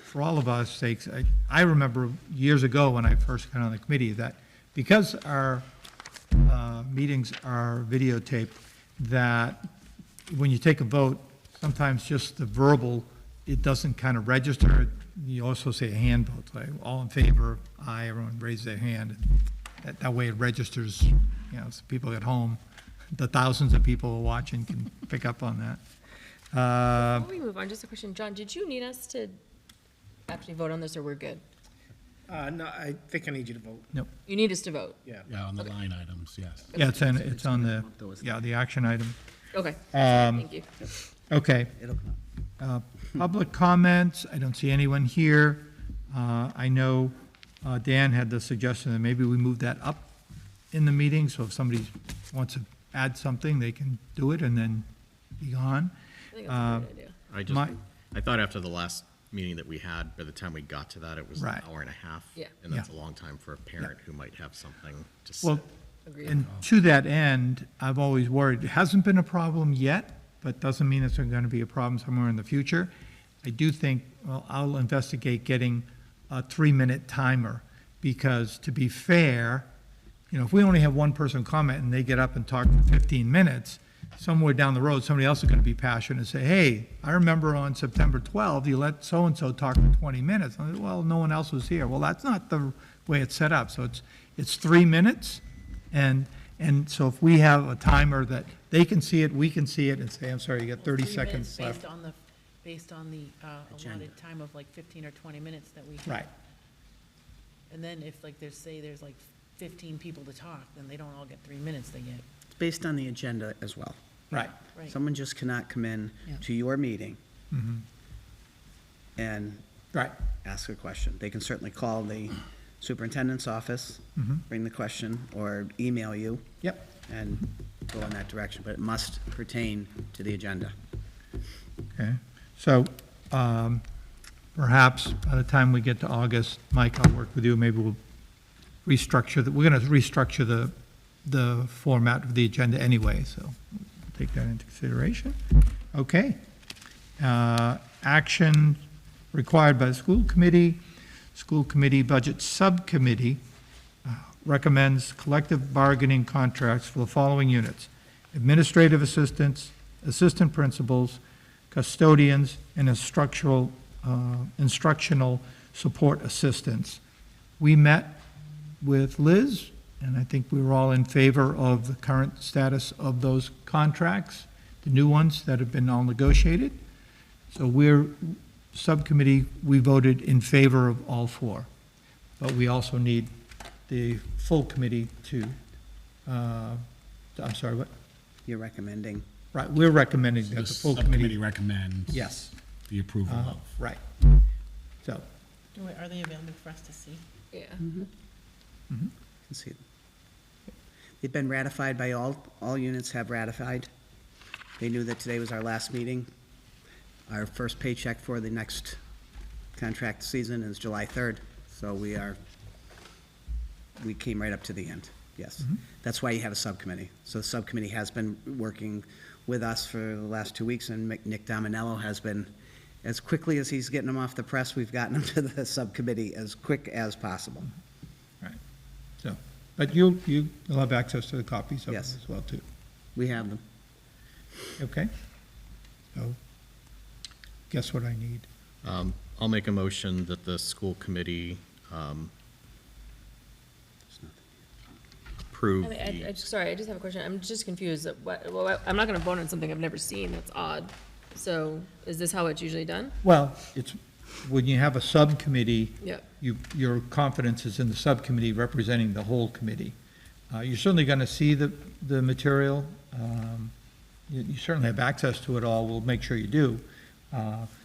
for all of our sakes, I remember years ago when I first got on the committee that because our meetings are videotaped, that when you take a vote, sometimes just the verbal, it doesn't kind of register. You also say a hand vote, like all in favor, aye, everyone raise their hand. That way it registers, you know, so people at home, the thousands of people who are watching can pick up on that. Before we move on, just a question. John, did you need us to actually vote on this, or we're good? No, I think I need you to vote. You need us to vote? Yeah, on the line items, yes. Yeah, it's on the, the action item. Okay, thank you. Okay. It'll come. Public comments, I don't see anyone here. I know Dan had the suggestion that maybe we move that up in the meeting, so if somebody wants to add something, they can do it and then be gone. I think that's a great idea. I thought after the last meeting that we had, by the time we got to that, it was an Right. hour and a half. Yeah. And that's a Yeah. long time for a parent who might have something to say. Well, Agreed. and to that end, I've always worried, it hasn't been a problem yet, but doesn't mean it's going to be a problem somewhere in the future. I do think, well, I'll investigate getting a 3-minute timer, because to be fair, you know, if we only have one person comment and they get up and talk for 15 minutes, somewhere down the road, somebody else is going to be passionate and say, hey, I remember on September 12th, you let so-and-so talk for 20 minutes. I'm like, well, no one else was here. Well, that's not the way it's set up. So it's 3 minutes, and so if we have a timer that they can see it, we can see it, and say, I'm sorry, you got 30 3 minutes seconds left. Based on the allotted time of like 15 or 20 minutes that we have. Right. And then if like there's like 15 people to talk, then they don't all get 3 minutes, they get, It's based on the agenda as well. Right. right. Someone just cannot come in Yeah. to your meeting Mm-hmm. and Right. ask a question. They can certainly call the superintendent's office, bring the question, or email you Yep. and go in that direction, but it must pertain to the agenda. Okay. So perhaps by the time we get to August, Mike, I'll work with you. Maybe we'll restructure, we're going to restructure the format of the agenda anyway, so we'll take that into consideration. Okay. Action required by the school committee. School committee budget subcommittee recommends collective bargaining contracts for the following units: administrative assistants, assistant principals, custodians, and instructional support assistants. We met with Liz, and I think we were all in favor of the current status of those contracts, the new ones that have been all negotiated. So subcommittee, we voted in favor of all 4. But we also need the full committee to, I'm sorry, what? You're recommending. Right, we're recommending that the full Subcommittee committee. recommends Yes, the approval of. right. So, Are they available for us to see? Yeah. Can see. They've been ratified by all units have ratified. They knew that today was our last meeting. Our first paycheck for the next contract season is July 3rd, so we came right up to the end, yes. That's why you have a subcommittee. So the subcommittee has been working with us for the last 2 weeks, and Nick Dominello has been, as quickly as he's getting them off the press, we've gotten them to the subcommittee as quick as possible. right. So, but you'll have access to the copies of them Yes. as well, too. We have them. Okay? So, guess what I need? I'll make a motion that the school committee approve Sorry, I just have a question. I'm just confused. I'm not gonna vote on something I've never seen. That's odd. So is this how it's usually done? Well, it's, when you have a subcommittee, Yeah. your confidence is in the subcommittee representing the whole committee. You're certainly going to see the material. You certainly have access to it all. We'll make sure you do.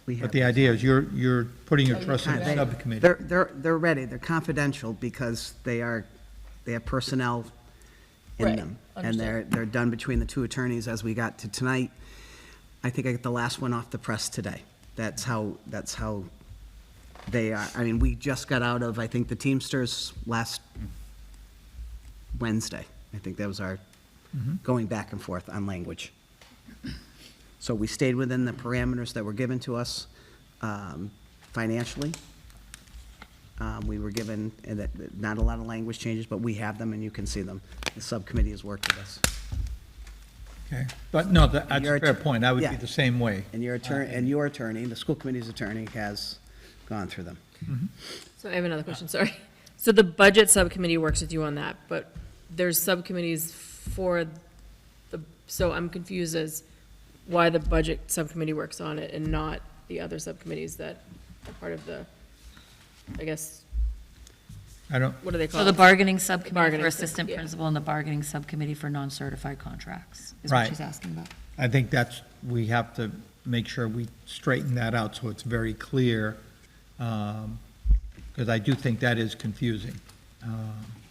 We have But the idea is you're putting your trust in the They- subcommittee. They're ready, they're confidential because they have personnel in Right, them. And understood. they're done between the two attorneys as we got to tonight. I think I got the last one off the press today. That's how they are. I mean, we just got out of, I think, the Teamsters last Wednesday. I think that was our going back and forth on language. So we stayed within the parameters that were given to us financially. We were given, not a lot of language changes, but we have them and you can see them. The subcommittee has worked with us. Okay, but no, that's Your a fair att- point. I would yeah. be the same way. And your attorney, the school committee's attorney, has gone through them. So I have another question, sorry. So the budget subcommittee works with you on that, but there's subcommittees for so I'm confused as why the budget subcommittee works on it and not the other subcommittees that are part of the, I guess, I don't, what do they call So it? the bargaining subcommittee Bargaining for sub- assistant yeah. principal and the bargaining subcommittee for non-certified contracts is what Right. she's asking about. I think we have to make sure we straighten that out so it's very clear, because I do think that is confusing.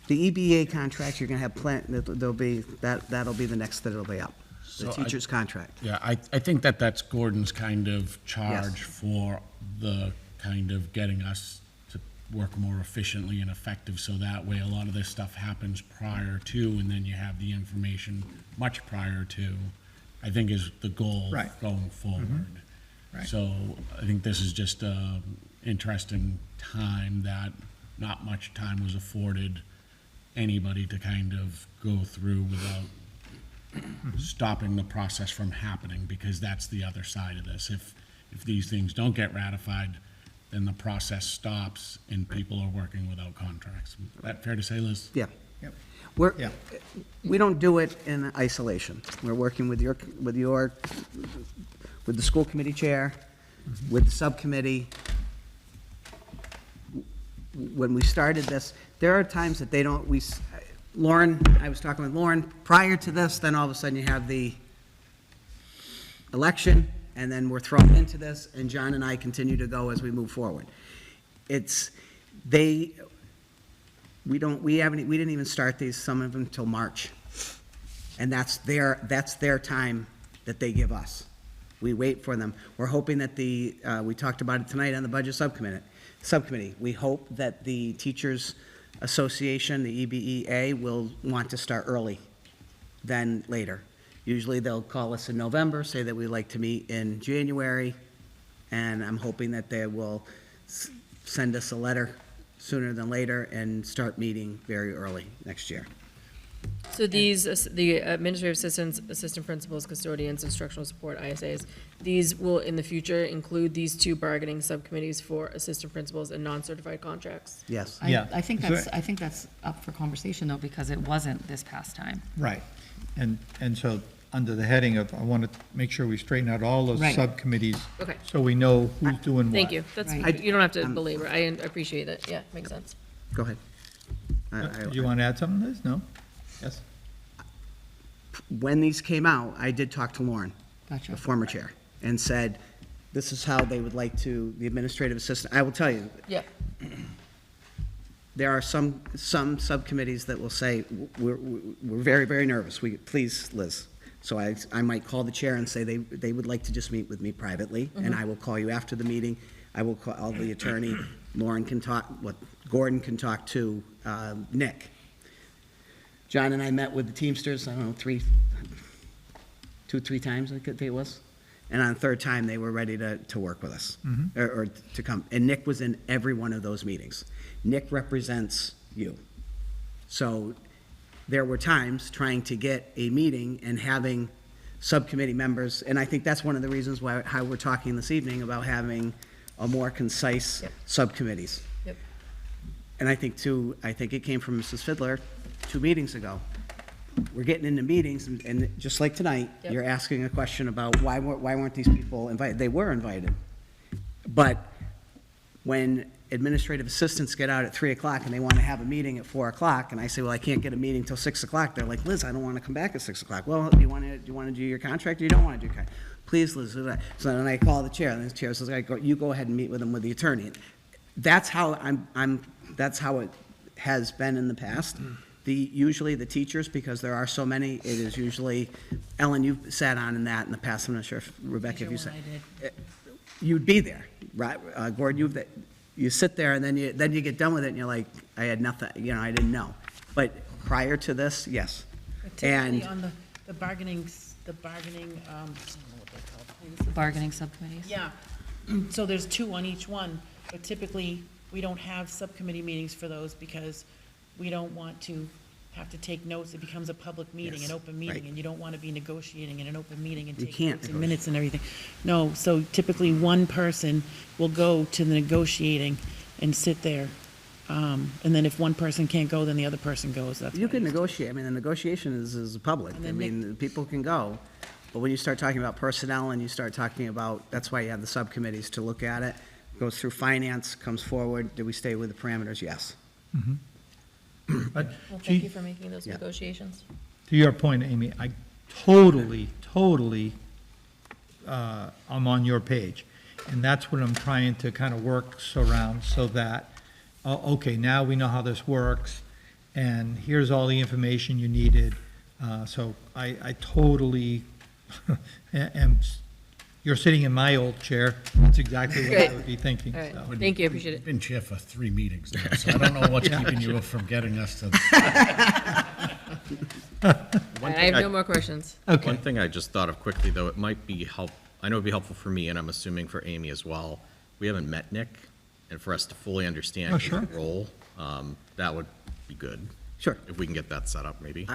The EBA contract, you're gonna have that'll be the next that'll be up. The So I- teacher's contract. Yeah, I think that's Gordon's kind of charge for the kind of getting us to work more efficiently and effective, so that way a lot of this stuff happens prior to, and then you have the information much prior to, I think is the goal Right. going forward. Right. So I think this is just a interesting time that not much time was afforded anybody to kind of go through without stopping the process from happening, because that's the other side of this. If these things don't get ratified, then the process stops and people are working without contracts. Is that fair to say, Liz? Yeah. Yep. Yeah. We don't do it in isolation. We're working with the school committee chair, with the subcommittee. When we started this, there are times that Lauren, I was talking with Lauren, prior to this, then all of a sudden you have the election, and then we're thrown into this, and John and I continue to go as we move forward. We didn't even start some of them until March. And that's their time that they give us. We wait for them. We're hoping that we talked about it tonight on the budget subcommittee. We hope that the Teachers Association, the EBEA, will want to start early than later. Usually they'll call us in November, say that we'd like to meet in January, and I'm hoping that they will send us a letter sooner than later and start meeting very early next year. So these, the administrative assistants, assistant principals, custodians, instructional support, ISAs, these will in the future include these two bargaining subcommittees for assistant principals and non-certified contracts? Yes. Yeah. I think that's up for conversation though, because it wasn't this past time. Right. And so, under the heading of, I want to make sure we straighten out all those Right. subcommittees. Okay. So we know who's doing what. Thank you. That's, Right. you don't have to belabor. I appreciate it. Yeah, makes sense. Go ahead. Do you want to add something, Liz? No? Yes? When these came out, I did talk to Lauren, Gotcha. the former chair, and said, this is how they would like to, the administrative assistant, I will tell you, Yeah. there are some subcommittees that will say, we're very, very nervous. Please, Liz. So I might call the chair and say they would like to just meet with me privately, and I will call you after the meeting. I will call the attorney. Lauren can talk, Gordon can talk to Nick. John and I met with the Teamsters, I don't know, 3 times, I think it was. And on the third time, they were ready to work with us, or to come. And Nick was in every one of those meetings. Nick represents you. So there were times trying to get a meeting and having subcommittee members, and I think that's one of the reasons how we're talking this evening about having a more concise subcommittees. Yep. And I think it came from Mrs. Fiddler 2 meetings ago. We're getting into meetings, and just like tonight, Yep. you're asking a question about why weren't these people invited? They were invited. But when administrative assistants get out at 3 o'clock and they want to have a meeting at 4 o'clock, and I say, well, I can't get a meeting till 6 o'clock, they're like, Liz, I don't want to come back at 6 o'clock. Well, do you want to do your contract, or you don't want to do your contract? Please, Liz, do that. So then I call the chair, and the chair says, you go ahead and meet with them with the attorney. That's how that's how it has been in the past. Usually the teachers, because there are so many, it is usually, Ellen, you've sat on in that in the past, I'm not sure if, Rebecca, if you said. You'd be there, right? Gordon, you sit there and then you get done with it and you're like, I had nothing, I didn't know. But prior to this, yes. Typically And on the bargaining, I don't know what they're called. Bargaining subcommittees? Yeah, so there's 2 on each one, but typically, we don't have subcommittee meetings for those because we don't want to have to take notes. It becomes a public meeting, Yes, an open meeting, right. and you don't want to be negotiating in an open meeting and You taking can't notes and minutes and everything. No, so typically, one person will go to the negotiating and sit there. And then if one person can't go, then the other person goes. That's you what can I used to do. negotiate, I mean, the negotiation is public. And I then mean, people can go. But when you start talking about personnel and you start talking about, that's why you have the subcommittees to look at it. Goes through finance, comes forward, do we stay with the parameters? Yes. But Well, thank gee, you for making those Yeah. negotiations. to your point, Amy, I totally, I'm on your page. And that's what I'm trying to kind of work around so that, okay, now we know how this works, and here's all the information you needed. So I totally am, you're sitting in my old chair, that's exactly what I Great. would be thinking, All right, so. thank you, I appreciate it. Been chair for 3 meetings now, so I don't know what's keeping you from getting us to. All right, I have no more questions. Okay. One thing I just thought of quickly, though, it might be I know it'd be helpful for me, and I'm assuming for Amy as well. We haven't met Nick, and for us to fully understand Oh, his sure. role, that would be good. Sure. If we can get that set up, maybe.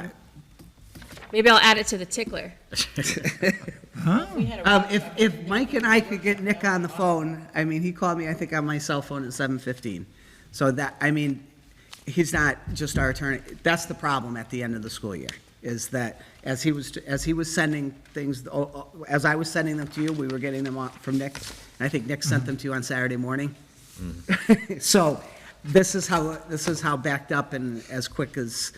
Maybe I'll add it to the tickler. If Mike and I could get Nick on the phone, I mean, he called me, I think, on my cell phone at 7:15. So that, I mean, he's not just our attorney. That's the problem at the end of the school year, is that as he was sending things, as I was sending them to you, we were getting them from Nick. And I think Nick sent them to you on Saturday morning. So this is how backed up and as quick as,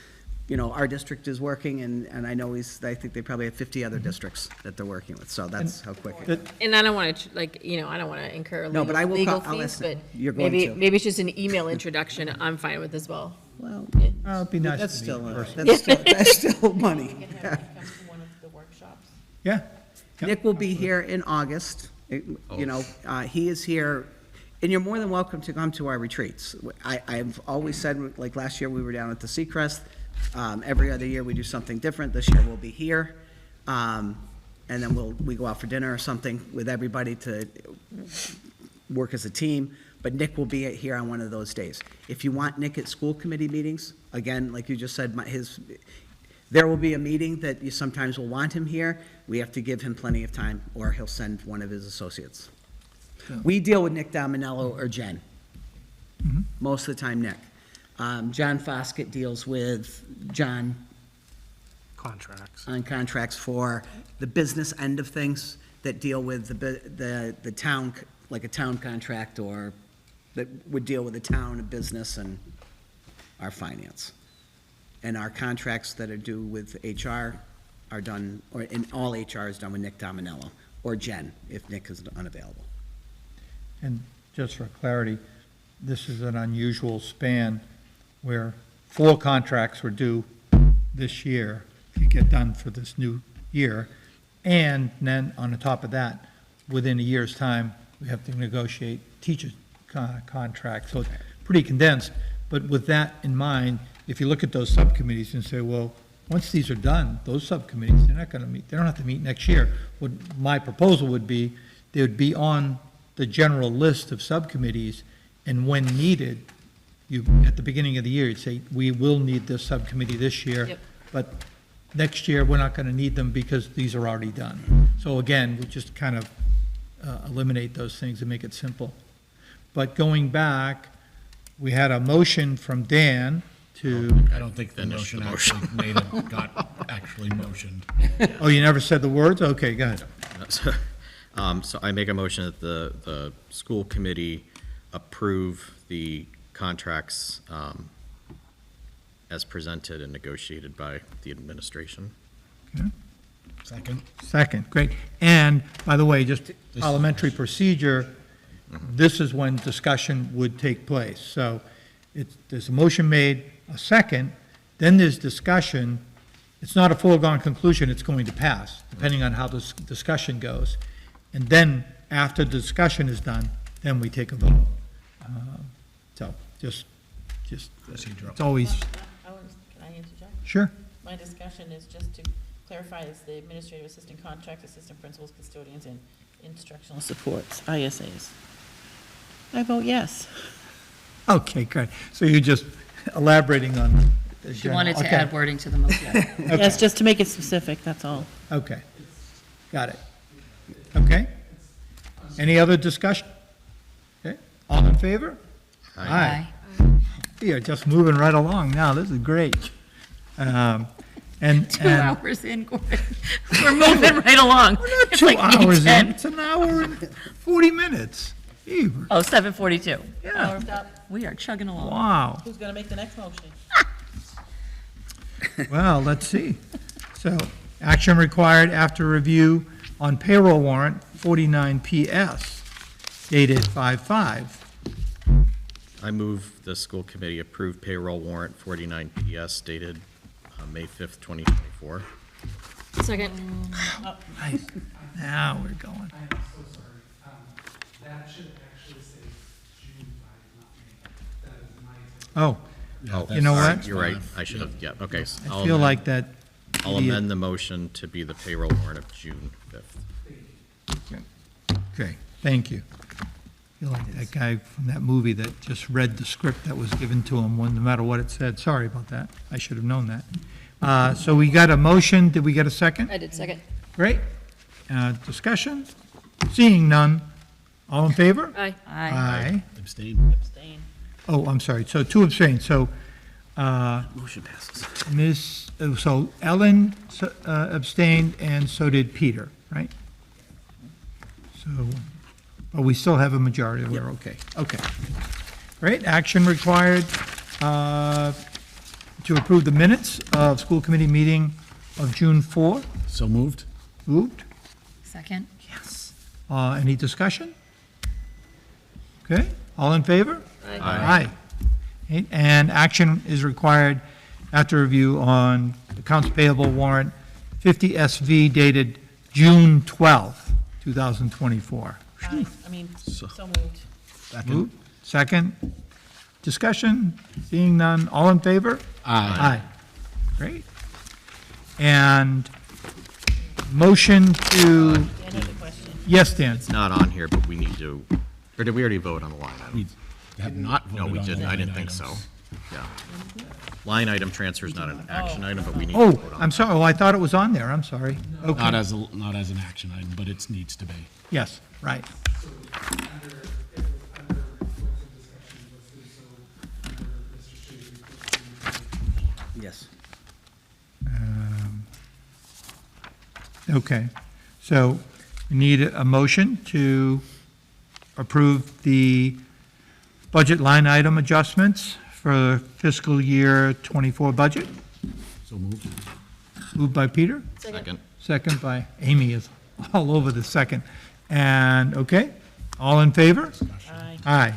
our district is working, and I know I think they probably have 50 other districts that they're working with, so that's how quick. And I don't want to, I don't want to incur No, but I will legal I'll fees, listen. but You're going to. maybe it's just an email introduction I'm fine with as well. Well, It'd be nice that's to meet still, in person. that's still money. You can have him come to one of the workshops. Yeah. Yeah. Nick will be here in August. He is here, and you're more than welcome to come to our retreats. I've always said, like last year, we were down at the Seacrest. Every other year, we do something different. This year, we'll be here. And then we go out for dinner or something with everybody to work as a team. But Nick will be here on one of those days. If you want Nick at school committee meetings, again, like you just said, there will be a meeting that you sometimes will want him here. We have to give him plenty of time, or he'll send one of his associates. We deal with Nick Dominello or Jen. Most of the time, Nick. John Foskett deals with John Contracts. on contracts for the business end of things that deal with the town, like a town contract, or that would deal with the town, a business, and our finance. And our contracts that are due with HR are done, or in all HR is done with Nick Dominello, or Jen, if Nick is unavailable. And just for clarity, this is an unusual span where 4 contracts were due this year to get done for this new year. And then on the top of that, within a year's time, we have to negotiate teachers' contracts. So it's pretty condensed. But with that in mind, if you look at those subcommittees and say, well, once these are done, those subcommittees, they're not going to meet, they don't have to meet next year. What my proposal would be, they would be on the general list of subcommittees, and when needed, at the beginning of the year, you'd say, we will need this subcommittee this year. Yep. But next year, we're not going to need them because these are already done. So again, we just kind of eliminate those things and make it simple. But going back, we had a motion from Dan to, I don't think the Finish the motion actually got actually motioned. oh, you never said the words? Okay, go ahead. So I make a motion that the school committee approve the contracts as presented and negotiated by the administration. Second? Second, great. And, by the way, just parliamentary procedure, this is when discussion would take place. So there's a motion made, a second, then there's discussion. It's not a foregone conclusion it's going to pass, depending on how this discussion goes. And then, after the discussion is done, then we take a vote. So, just, it's always, Can I interject? sure. My discussion is just to clarify, is the administrative assistant contract, assistant principals, custodians, and instructional supports, ISAs. I vote yes. Okay, great. So you're just elaborating on the She general. wanted to Okay, add wording to the motion. Yes, just to make it specific, that's all. Okay, got it. Okay. Any other discussion? Okay, all in favor? Aye. We are just moving right along now, this is great. And 2 hours in, Gordon. We're moving right along. It's 2 like hours in, 8:10. it's an hour and 40 minutes. Eever. Oh, 7:42. Yeah. We are chugging along. Wow. Who's gonna make the next motion? Well, let's see. So, action required after review on payroll warrant 49 PS dated 5/5. I move the school committee approve payroll warrant 49 PS dated May 5th, 2024. Second. Nice. Now we're going. I am so sorry. That should actually say June 5, not May. That is my. Oh, Oh, You know sorry, what? You're right, I should have, yeah, okay. so I feel like that. I'll the- amend the motion to be the payroll warrant of June 5th. Okay, thank you. I feel like that guy from that movie that just read the script that was given to him, no matter what it said. Sorry about that. I should have known that. So we got a motion. Did we get a second? I did second. Great. Discussion? Seeing none. All in favor? Aye. Aye. Abstain. Abstain. Oh, I'm sorry. So 2 abstain. So, Motion passes. so Ellen abstained and so did Peter, right? So, but we still have a majority. We're okay. Okay. Great. Action required to approve the minutes of school committee meeting of June 4. So moved? Moved. Second? Yes. Any discussion? Okay. All in favor? Aye. Okay, and action is required after review on accounts payable warrant 50 SV dated June 12th, 2024. Aye. I mean, so moved. Moved. Second. Discussion? Seeing none. All in favor? Aye. Great. And motion to, Dan has a question. yes, Dan? It's not on here, but we need to, or did we already vote on the line item? We have not No, voted we on the didn't, I line didn't think so. items. Yeah. Line item transfer is not an action item, but we need to Oh, vote on I'm it. sorry. Oh, I thought it was on there. I'm sorry. Not Okay. as an action item, but it needs to be. Yes, right. So under, it was under reports of discussion listed, so under Mr. Shady's report. Yes. Okay, so we need a motion to approve the budget line item adjustments for fiscal year '24 budget. So moved? Moved by Peter, Second. second by Amy is all over the second. And, okay, all in favor? Aye. Aye.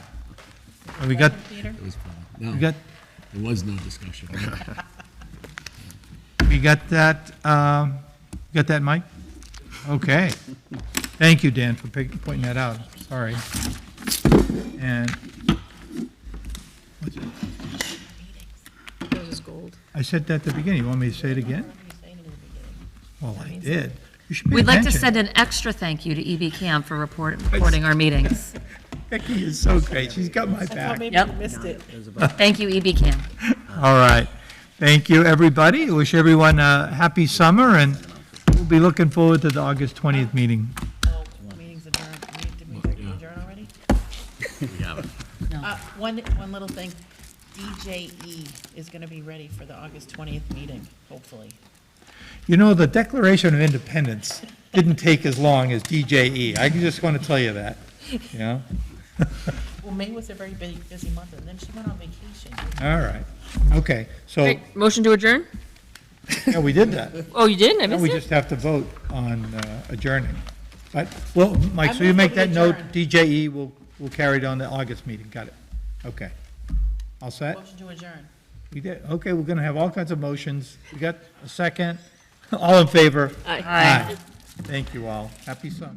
And we got, Peter? It was fun. we No, got, there was no discussion. we got that, Mike? Okay. Thank you, Dan, for pointing that out. Sorry. And That was gold. I said that at the beginning. You want me to say it again? You saying it in the beginning. Well, I did. You should pay We'd like to attention. send an extra thank you to EBCAM for reporting our meetings. Becky is so great. She's got my I thought back. maybe Yep. you missed it. Thank you, EBCAM. All right. Thank you, everybody. Wish everyone a happy summer, and we'll be looking forward to the August 20th meeting. Oh, meeting's adjourned. Did we adjourn already? We have it. One little thing. DJE is gonna be ready for the August 20th meeting, hopefully. You know, the Declaration of Independence didn't take as long as DJE. I just want to tell you that, you know? Well, May was a very busy month, and then she went on vacation. All right. Okay, so, Great. Motion to adjourn? yeah, we did that. Oh, you didn't? I Now missed we it? just have to vote on adjourning. But, well, Mike, I so you move make that that we note, adjourn. DJE will carry it on the August meeting. Got it. Okay. All set? Motion to adjourn. We did, okay, we're gonna have all kinds of motions. We got a second. All in favor? Aye. Aye. Thank you all. Happy summer.